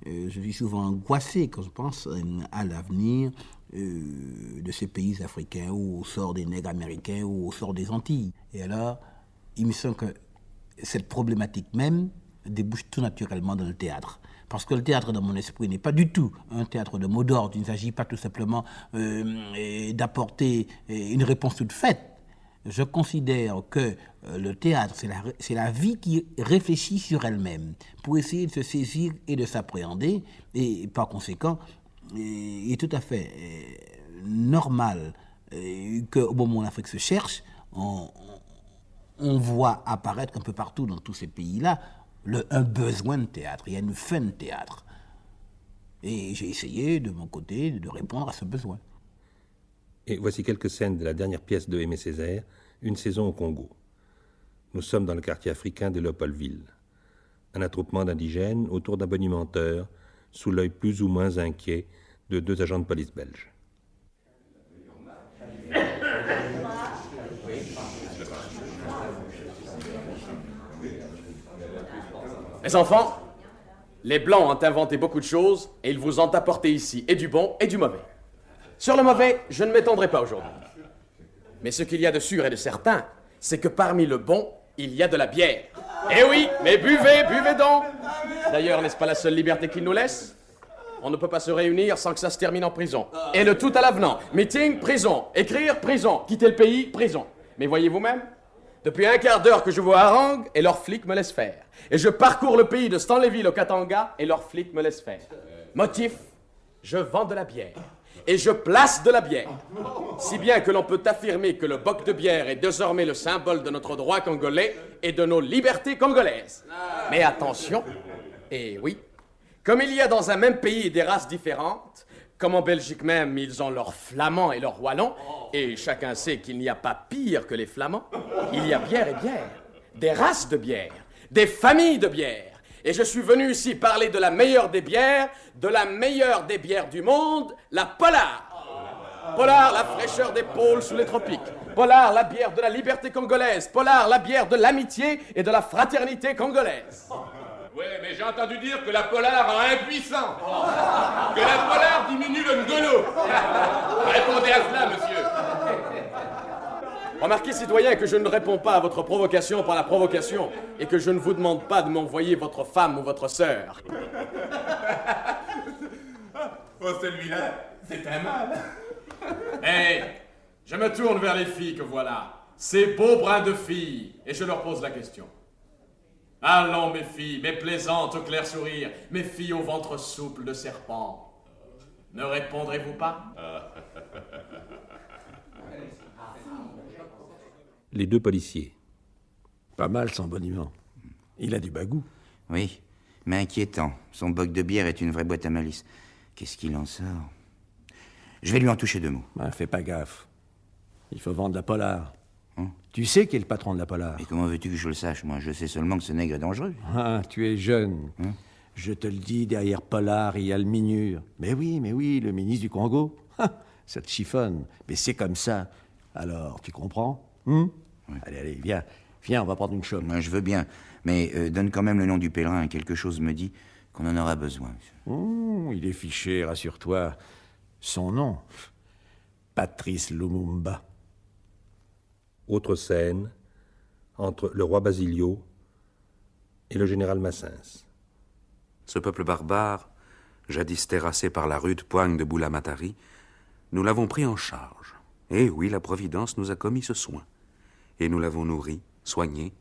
Speaker 3: je suis souvent angoissé quand je pense à l'avenir de ces pays africains, ou au sort des nègres américains, ou au sort des Antilles. Et alors, il me semble que cette problématique même débouche tout naturellement dans le théâtre. Parce que le théâtre, dans mon esprit, n'est pas du tout un théâtre de mot d'ordre. Il ne s'agit pas tout simplement d'apporter une réponse toute faite. Je considère que le théâtre, c'est la vie qui réfléchit sur elle-même pour essayer de se saisir et de s'appréhender. Et par conséquent, il est tout à fait normal qu'au moment où l'Afrique se cherche, on voit apparaître un peu partout dans tous ces pays-là un besoin de théâtre, il y a une faim de théâtre. Et j'ai essayé, de mon côté, de répondre à ce besoin.
Speaker 2: Et voici quelques scènes de la dernière pièce de Aimé Césaire, Une saison au Congo. Nous sommes dans le quartier africain de Léopoldville. Un attroupement d'indigènes autour d'un bonimenteur, sous l'œil plus ou moins inquiet de 2 agents de police belges.
Speaker 12: Les enfants, les Blancs ont inventé beaucoup de choses et ils vous ont apporté ici et du bon et du mauvais. Sur le mauvais, je ne m'étendrai pas aujourd'hui. Mais ce qu'il y a de sûr et de certain, c'est que parmi le bon, il y a de la bière. Eh oui, mais buvez, buvez donc. D'ailleurs, n'est-ce pas la seule liberté qu'ils nous laissent? On ne peut pas se réunir sans que ça se termine en prison. Et le tout à l'avenant. Meeting, prison. Écrire, prison. Quitter le pays, prison. Mais voyez vous-même, depuis un quart d'heure que je vois harangue et leurs flics me laissent faire. Et je parcours le pays de Stanleyville au Katanga et leurs flics me laissent faire. Motif, je vends de la bière. Et je place de la bière. Si bien que l'on peut affirmer que le boc de bière est désormais le symbole de notre droit congolais et de nos libertés congolaises. Mais attention, et oui, comme il y a dans un même pays des races différentes, comme en Belgique même, ils ont leurs Flamands et leurs Wallons, et chacun sait qu'il n'y a pas pire que les Flamands, il y a bière et bière, des races de bière, des familles de bière. Et je suis venu ici parler de la meilleure des bières du monde, la Polar. Polar, la fraîcheur des pôles sous les tropiques. Polar, la bière de la liberté congolaise. Polar, la bière de l'amitié et de la fraternité congolaise.
Speaker 14: Oui, mais j'ai entendu dire que la Polar rend impuissant. Que la Polar diminue le ngolo. Répondez à cela, monsieur.
Speaker 12: Remarquez, citoyens, que je ne réponds pas à votre provocation par la provocation et que je ne vous demande pas de m'envoyer votre femme ou votre sœur.
Speaker 14: Oh, celui-là, c'est un mal.
Speaker 12: Hé, je me tourne vers les filles que voilà. Ces beaux brins de filles, et je leur pose la question. Allons, mes filles, mes plaisantes au clair sourire, mes filles au ventre souple de serpent. Ne répondrez-vous pas?
Speaker 2: Les 2 policiers.
Speaker 15: Pas mal son boniment. Il a du bagou.
Speaker 16: Oui, mais inquiétant. Son boc de bière est une vraie boîte à malice. Qu'est-ce qu'il en sort? Je vais lui en toucher 2 mots.
Speaker 15: Fais pas gaffe. Il faut vendre la Polar. Tu sais qui est le patron de la Polar.
Speaker 16: Et comment veux-tu que je le sache? Moi, je sais seulement que ce nègre est dangereux.
Speaker 15: Ah, tu es jeune. Je te le dis, derrière Polar, il y a le Minure. Mais oui, le ministre du Congo. Ça te chiffonne. Mais c'est comme ça. Alors, tu comprends? Allez, viens, on va prendre une chaume.
Speaker 16: Moi, je veux bien, mais donne quand même le nom du pèlerin. Quelque chose me dit qu'on en aura besoin.
Speaker 15: Il est fiché, rassure-toi. Son nom, Patrice Lumumba.
Speaker 2: Autre scène, entre le roi Basilio et le général Massens.
Speaker 7: Ce peuple barbare, jadis terrassé par la rude poigne de Boulamatari, nous l'avons pris en charge. Et oui, la Providence nous a commis ce soin. Et nous l'avons nourri, soigné,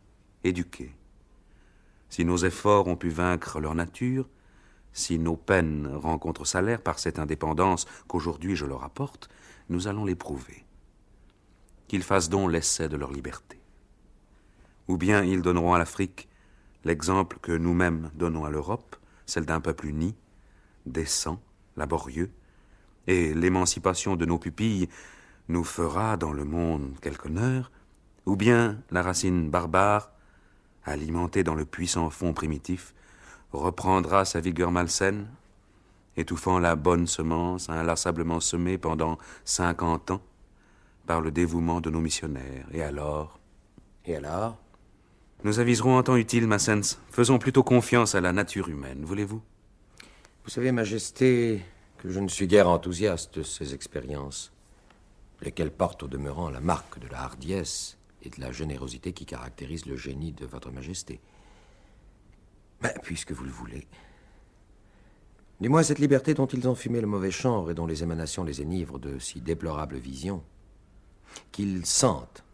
Speaker 7: éduqué. Si nos efforts ont pu vaincre leur nature, si nos peines rencontrent salaire par cette indépendance qu'aujourd'hui je leur apporte, nous allons l'éprouver. Qu'ils fassent donc l'essai de leur liberté. Ou bien ils donneront à l'Afrique l'exemple que nous-mêmes donnons à l'Europe, celle d'un peuple uni, décent, laborieux, et l'émancipation de nos pupilles nous fera dans le monde quelque honneur, ou bien la racine barbare, alimentée dans le puissant fond primitif, reprendra sa vigueur malsaine étouffant la bonne semence inlassablement semée pendant 50 ans par le dévouement de nos missionnaires. Et alors?
Speaker 9: Et alors?
Speaker 7: Nous aviserons en temps utile, Massens. Faisons plutôt confiance à la nature humaine, voulez-vous?
Speaker 9: Vous savez, Majesté, que je ne suis guère enthousiaste de ces expériences, lesquelles portent au demeurant la marque de la hardiesse et de la générosité qui caractérise le génie de votre Majesté. Mais puisque vous le voulez, dis-moi, cette liberté dont ils ont fumé le mauvais chanvre et dont les émanations les enivrent de si déplorables visions, qu'ils sentent,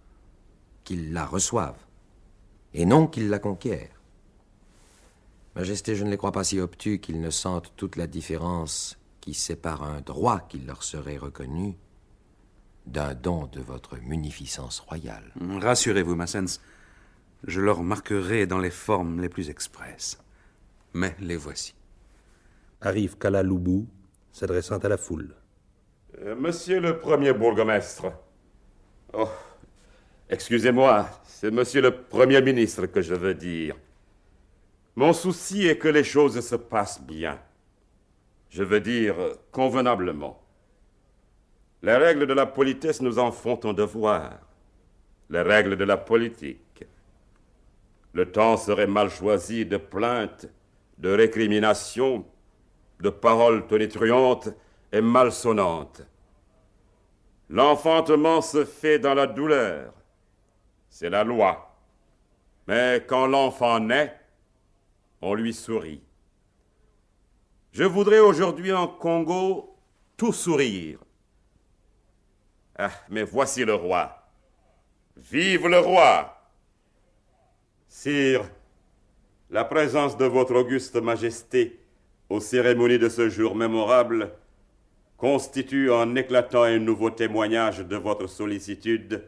Speaker 9: qu'ils la reçoivent, et non qu'ils la conquièrent. Majesté, je ne les crois pas si obtus qu'ils ne sentent toute la différence qui sépare un droit qui leur serait reconnu d'un don de votre munificence royale.
Speaker 7: Rassurez-vous, Massens, je leur marquerai dans les formes les plus expresses. Mais les voici.
Speaker 2: Arrive Kala Loubou, s'adressant à la foule.
Speaker 11: Monsieur le premier bourgmestre. Oh, excusez-moi, c'est monsieur le premier ministre que je veux dire. Mon souci est que les choses se passent bien. Je veux dire convenablement. Les règles de la politesse nous en font un devoir. Les règles de la politique. Le temps serait mal choisi de plaintes, de récriminations, de paroles tonitruantes et malsonnantes. L'enfantement se fait dans la douleur. C'est la loi. Mais quand l'enfant naît, on lui sourit. Je voudrais aujourd'hui en Congo tout sourire. Ah, mais voici le roi. Vive le roi! Sire, la présence de votre auguste majesté aux cérémonies de ce jour mémorable constitue un éclatant et nouveau témoignage de votre sollicitude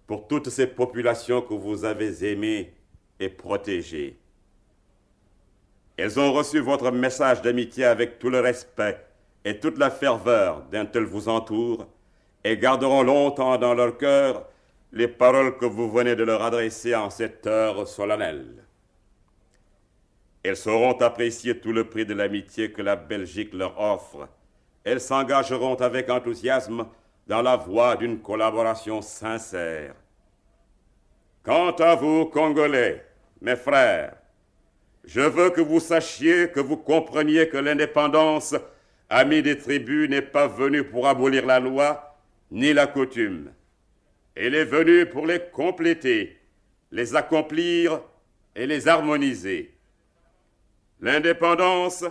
Speaker 11: pour toutes ces populations que vous avez aimées et protégées. Elles ont reçu votre message d'amitié avec tout le respect et toute la ferveur dont elles vous entourent et garderont longtemps dans leur cœur les paroles que vous venez de leur adresser en cette heure solennelle. Elles sauront apprécier tout le prix de l'amitié que la Belgique leur offre. Elles s'engageront avec enthousiasme dans la voie d'une collaboration sincère. Quant à vous, Congolais, mes frères, je veux que vous sachiez, que vous compreniez que l'indépendance, amie des tribus, n'est pas venue pour abolir la loi ni la coutume. Elle est venue pour les compléter, les accomplir et les harmoniser. L'indépendance,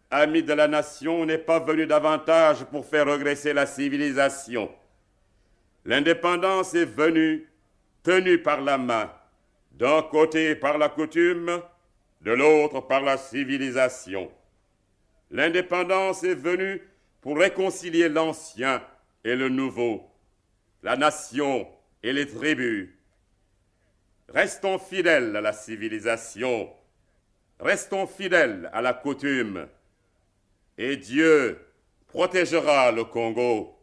Speaker 11: amie de la nation, n'est pas venue davantage pour faire regresser la civilisation. L'indépendance est venue, tenue par la main, d'un côté par la coutume, de l'autre par la civilisation. L'indépendance est venue pour réconcilier l'ancien et le nouveau, la nation et les tribus. Restons fidèles à la civilisation, restons fidèles à la coutume, et Dieu protégera le Congo.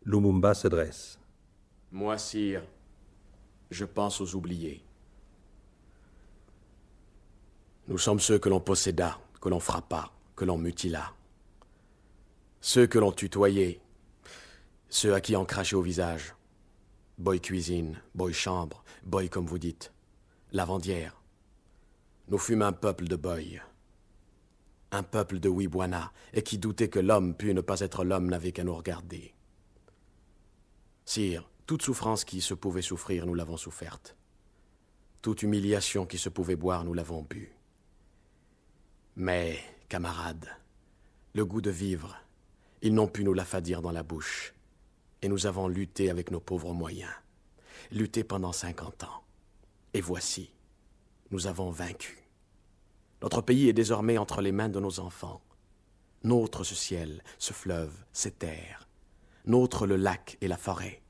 Speaker 2: Lumumba se dresse.
Speaker 12: Moi, sire, je pense aux oubliés. Nous sommes ceux que l'on posséda, que l'on frappa, que l'on mutila. Ceux que l'on tutoyait, ceux à qui on crachait au visage. Boy cuisine, boy chambre, boy comme vous dites, lavandière. Nous fûmes un peuple de boy, un peuple de Wibwana, et qui doutait que l'homme pût ne pas être l'homme n'avait qu'à nous regarder. Sire, toute souffrance qui se pouvait souffrir, nous l'avons soufferte. Toute humiliation qui se pouvait boire, nous l'avons bu. Mais, camarades, le goût de vivre, ils n'ont pu nous l'affadir dans la bouche. Et nous avons lutté avec nos pauvres moyens. Lutté pendant 50 ans. Et voici, nous avons vaincu. Notre pays est désormais entre les mains de nos enfants. Nôtre ce ciel, ce fleuve, ces terres. Nôtre le lac et la forêt.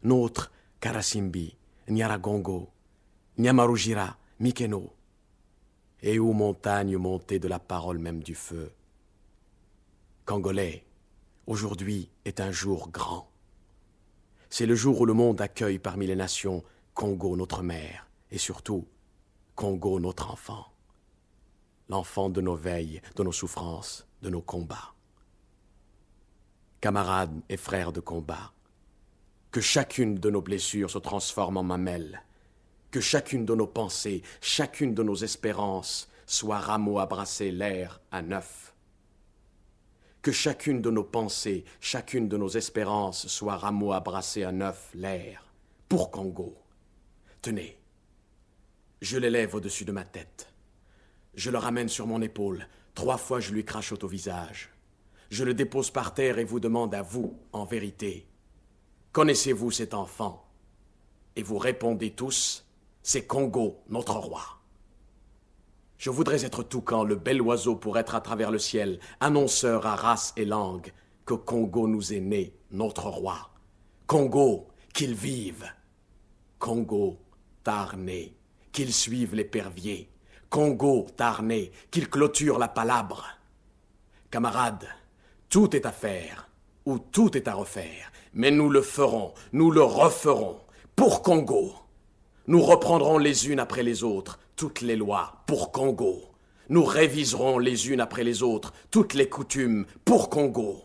Speaker 12: Nôtre Karasimbi, Nyaragongo, Nyamarujira, Mikeno. Et aux montagnes montées de la parole même du feu. Congolais, aujourd'hui est un jour grand. C'est le jour où le monde accueille parmi les nations Congo notre mère et surtout Congo notre enfant. l'enfant de nos veilles, de nos souffrances, de nos combats. Camarades et frères de combat, que chacune de nos blessures se transforme en mamelle, que chacune de nos pensées, chacune de nos espérances soit rameau à brasser l'air à neuf. Que chacune de nos pensées, chacune de nos espérances soit rameau à brasser à neuf l'air pour Congo. Tenez, je l'élève au-dessus de ma tête. Je le ramène sur mon épaule. 3 fois je lui crachote au visage. Je le dépose par terre et vous demande à vous, en vérité, connaissez-vous cet enfant? Et vous répondez tous, c'est Congo, notre roi. Je voudrais être toucan, le bel oiseau pour être à travers le ciel, annonceur à race et langue, que Congo nous est né, notre roi. Congo, qu'il vive. Congo, Tarné, qu'il suive l'épervier. Congo, Tarné, qu'il clôture la palabre. Camarades, tout est à faire, ou tout est à refaire, mais nous le ferons, nous le referons, pour Congo. Nous reprendrons les unes après les autres toutes les lois pour Congo. Nous réviserons les unes après les autres toutes les coutumes pour Congo.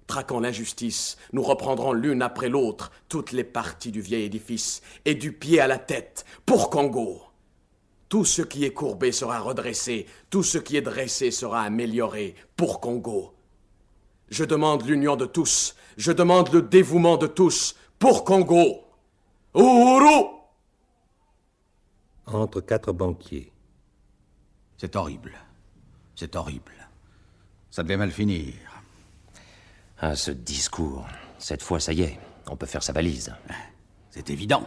Speaker 12: Traquant l'injustice, nous reprendrons l'une après l'autre toutes les parties du vieil édifice et du pied à la tête pour Congo. Tout ce qui est courbé sera redressé, tout ce qui est dressé sera amélioré pour Congo. Je demande l'union de tous, je demande le dévouement de tous pour Congo. Uhuru!
Speaker 2: Entre 4 banquiers.
Speaker 17: C'est horrible. C'est horrible. Ça devait mal finir.
Speaker 9: Ah, ce discours. Cette fois, ça y est, on peut faire sa valise.
Speaker 17: C'est évident.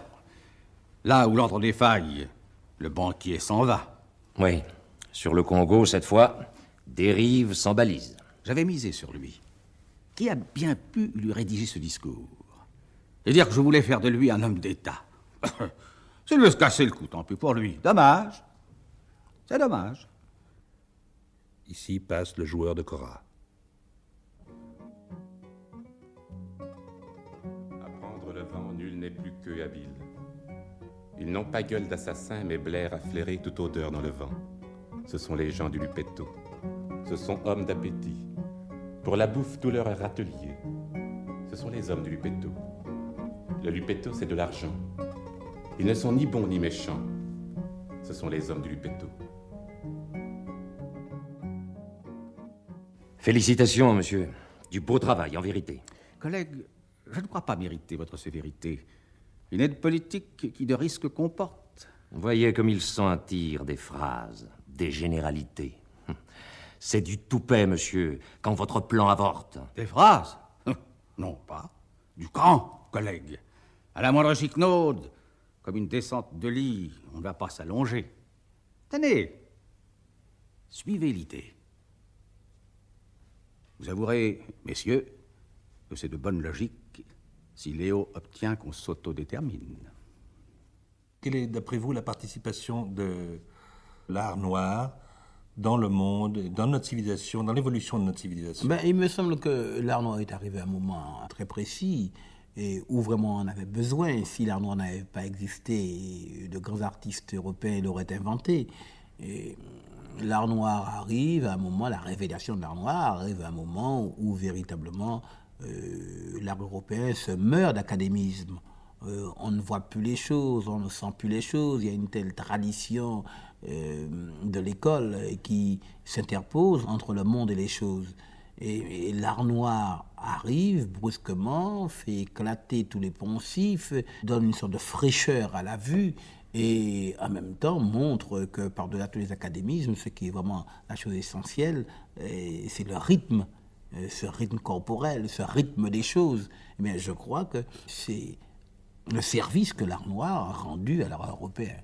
Speaker 17: Là où l'ordre défaille, le banquier s'en va.
Speaker 9: Oui, sur le Congo, cette fois, dérive sans balise.
Speaker 17: J'avais misé sur lui. Qui a bien pu lui rédiger ce discours? Et dire que je voulais faire de lui un homme d'État. C'est lui se casser le cou, tant pis pour lui. Dommage. C'est dommage.
Speaker 2: Ici passe le joueur de Cora.
Speaker 11: À prendre le vent, nul n'est plus qu'eux habile. Ils n'ont pas gueule d'assassins, mais blairent à flairer toute odeur dans le vent. Ce sont les gens du Lupetto. Ce sont hommes d'appétit. Pour la bouffe, tout leur râtelier. Ce sont les hommes du Lupetto. Le Lupetto, c'est de l'argent. Ils ne sont ni bons ni méchants. Ce sont les hommes du Lupetto.
Speaker 9: Félicitations, monsieur. Du beau travail, en vérité.
Speaker 17: Collègue, je ne crois pas mériter votre sévérité. Une aide politique qui de risques comporte.
Speaker 9: Voyez comme il s'en tire des phrases, des généralités. C'est du toupet, monsieur, quand votre plan avorte.
Speaker 17: Des phrases? Non pas. Du camp, collègue. À la moindre chiquenaude, comme une descente de lit, on ne va pas s'allonger. Tenez, suivez l'idée. Vous avouerez, messieurs, que c'est de bonne logique si Léo obtient qu'on s'autodétermine.
Speaker 2: Quelle est, d'après vous, la participation de l'art noir dans le monde, dans notre civilisation, dans l'évolution de notre civilisation?
Speaker 3: Il me semble que l'art noir est arrivé à un moment très précis et où vraiment on avait besoin. Si l'art noir n'avait pas existé, de grands artistes européens l'auraient inventé. Et l'art noir arrive à un moment, la révélation de l'art noir arrive à un moment où véritablement l'art européen se meurt d'académisme. On ne voit plus les choses, on ne sent plus les choses. Il y a une telle tradition de l'école qui s'interpose entre le monde et les choses. Et l'art noir arrive brusquement, fait éclater tous les poncifs, donne une sorte de fraîcheur à la vue et en même temps montre que par-delà tous les académismes, ce qui est vraiment la chose essentielle, c'est le rythme, ce rythme corporel, ce rythme des choses. Mais je crois que c'est le service que l'art noir a rendu à l'art européen.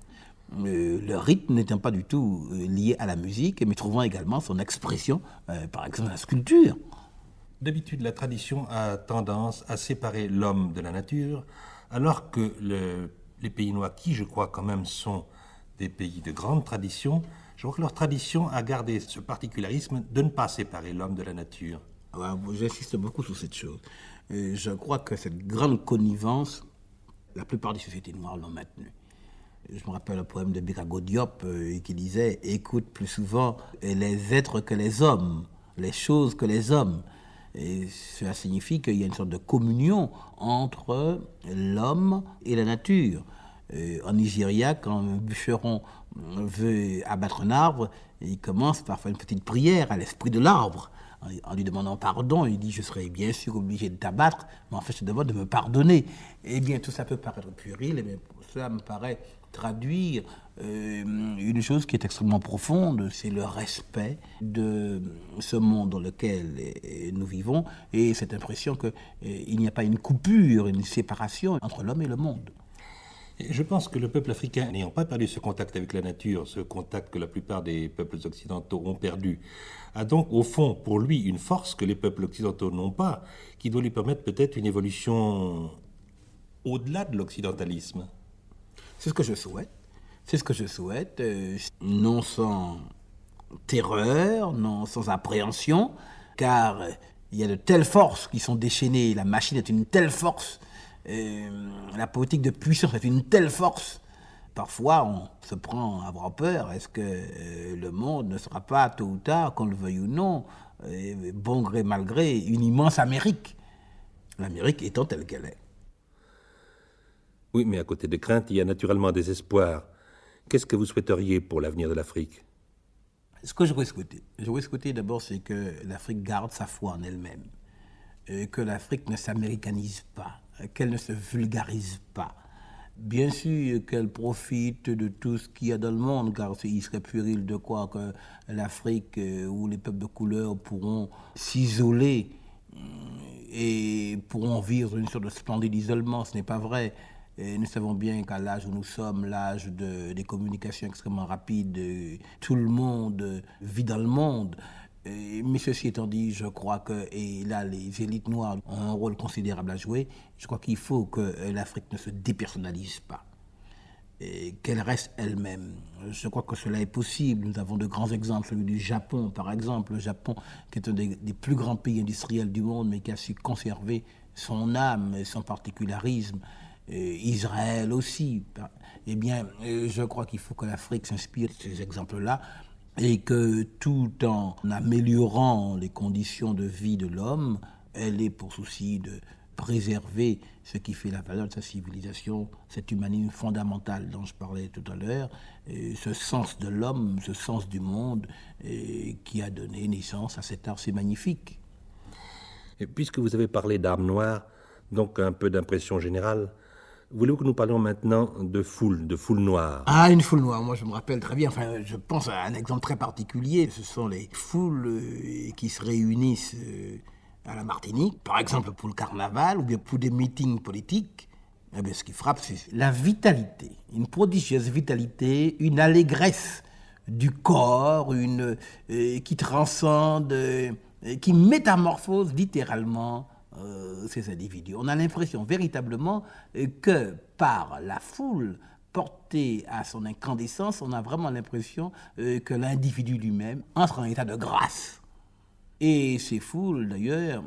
Speaker 3: Le rythme n'étant pas du tout lié à la musique, mais trouvant également son expression, par exemple, la sculpture.
Speaker 2: D'habitude, la tradition a tendance à séparer l'homme de la nature, alors que les pays noirs, qui je crois quand même sont des pays de grande tradition, je crois que leur tradition a gardé ce particularisme de ne pas séparer l'homme de la nature.
Speaker 3: J'insiste beaucoup sur cette chose. Je crois que cette grande connivence, la plupart des sociétés noires l'ont maintenue. Je me rappelle un poème de Birago Diop qui disait « Écoute plus souvent les êtres que les hommes, les choses que les hommes ». Et cela signifie qu'il y a une sorte de communion entre l'homme et la nature. En Nigeria, quand un bûcheron veut abattre un arbre, il commence par faire une petite prière à l'esprit de l'arbre. En lui demandant pardon, il dit « Je serai bien sûr obligé de t'abattre, mais en fait, je te demande de me pardonner. » Eh bien, tout ça peut paraître puéril, mais cela me paraît traduire une chose qui est extrêmement profonde, c'est le respect de ce monde dans lequel nous vivons et cette impression qu'il n'y a pas une coupure, une séparation entre l'homme et le monde.
Speaker 2: Je pense que le peuple africain, n'ayant pas perdu ce contact avec la nature, ce contact que la plupart des peuples occidentaux ont perdu, a donc au fond pour lui une force que les peuples occidentaux n'ont pas, qui doit lui permettre peut-être une évolution au-delà de l'occidentalisme.
Speaker 3: C'est ce que je souhaite. C'est ce que je souhaite, non sans terreur, non sans appréhension, car il y a de telles forces qui sont déchaînées, la machine est une telle force, la politique de puissance est une telle force. Parfois, on se prend à avoir peur. Est-ce que le monde ne sera pas, tôt ou tard, qu'on le veuille ou non, bon gré, mal gré, une immense Amérique, l'Amérique étant telle qu'elle est.
Speaker 2: Oui, mais à côté des craintes, il y a naturellement des espoirs. Qu'est-ce que vous souhaiteriez pour l'avenir de l'Afrique?
Speaker 3: Ce que j'aurais souhaité d'abord, c'est que l'Afrique garde sa foi en elle-même, que l'Afrique ne s'américanise pas, qu'elle ne se vulgarise pas. Bien sûr qu'elle profite de tout ce qu'il y a dans le monde, car il serait puéril de croire que l'Afrique ou les peuples de couleur pourront s'isoler et pourront vivre une sorte de splendide isolement. Ce n'est pas vrai. Et nous savons bien qu'à l'âge où nous sommes, l'âge des communications extrêmement rapides, tout le monde vit dans le monde. Mais ceci étant dit, je crois que, et là les élites noires ont un rôle considérable à jouer, je crois qu'il faut que l'Afrique ne se dépersonnalise pas, et qu'elle reste elle-même. Je crois que cela est possible. Nous avons de grands exemples, celui du Japon par exemple. Le Japon qui est un des plus grands pays industriels du monde, mais qui a su conserver son âme et son particularisme. Israël aussi. Eh bien, je crois qu'il faut que l'Afrique s'inspire de ces exemples-là et que tout en améliorant les conditions de vie de l'homme, elle ait pour souci de préserver ce qui fait la valeur de sa civilisation, cet humanisme fondamental dont je parlais tout à l'heure, ce sens de l'homme, ce sens du monde qui a donné naissance à cet art si magnifique.
Speaker 2: Et puisque vous avez parlé d'armes noires, donc un peu d'impression générale, voulez-vous que nous parlions maintenant de foule noire?
Speaker 3: Ah, une foule noire, moi je me rappelle très bien, enfin je pense à un exemple très particulier, ce sont les foules qui se réunissent à la Martinique, par exemple pour le carnaval ou bien pour des meetings politiques. Eh bien, ce qui frappe, c'est la vitalité, une prodigieuse vitalité, une allégresse du corps, qui transcende, qui métamorphose littéralement ces individus. On a l'impression véritablement que par la foule portée à son incandescence, on a vraiment l'impression que l'individu lui-même entre en état de grâce. Et ces foules, d'ailleurs,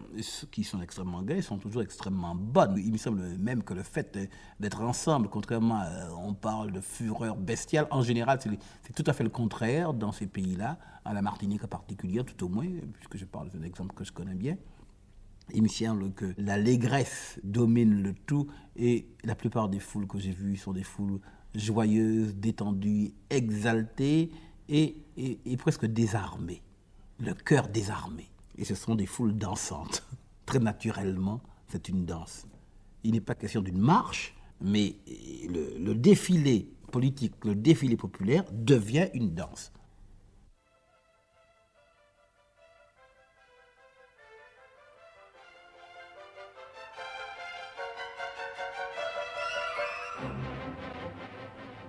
Speaker 3: qui sont extrêmement gaies, sont toujours extrêmement bonnes. Il me semble même que le fait d'être ensemble, contrairement on parle de fureur bestiale, en général, c'est tout à fait le contraire dans ces pays-là, à la Martinique en particulier, tout au moins, puisque je parle d'un exemple que je connais bien. Il me semble que l'allégresse domine le tout et la plupart des foules que j'ai vues sont des foules joyeuses, détendues, exaltées et presque désarmées, le cœur désarmé. Et ce sont des foules dansantes. Très naturellement, c'est une danse. Il n'est pas question d'une marche, mais le défilé politique, le défilé populaire devient une danse.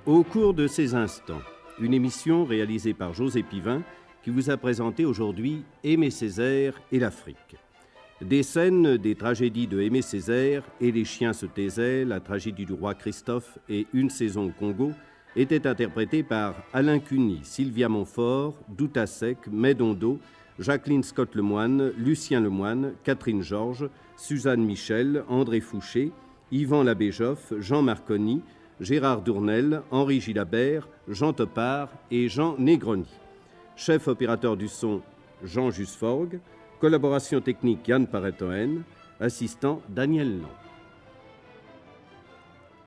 Speaker 1: Au cours de ces instants, une émission réalisée par José Pivin qui vous a présenté aujourd'hui Aimé Césaire et l'Afrique. Des scènes des tragédies de Aimé Césaire et Les chiens se taisaient, la tragédie du roi Christophe et Une saison au Congo étaient interprétées par Alain Cuny, Sylvia Montfort, Douta Sec, Médondo, Jacqueline Scott Lemoine, Lucien Lemoine, Catherine Georges, Suzanne Michel, André Fouché, Yvan Labéjoff, Jean Marconi, Gérard Dournel, Henri Gilabert, Jean Topard et Jean Negroni. Chef opérateur du son, Jean Jusforgue. Collaboration technique, Yann Paretoen. Assistant, Daniel Lang.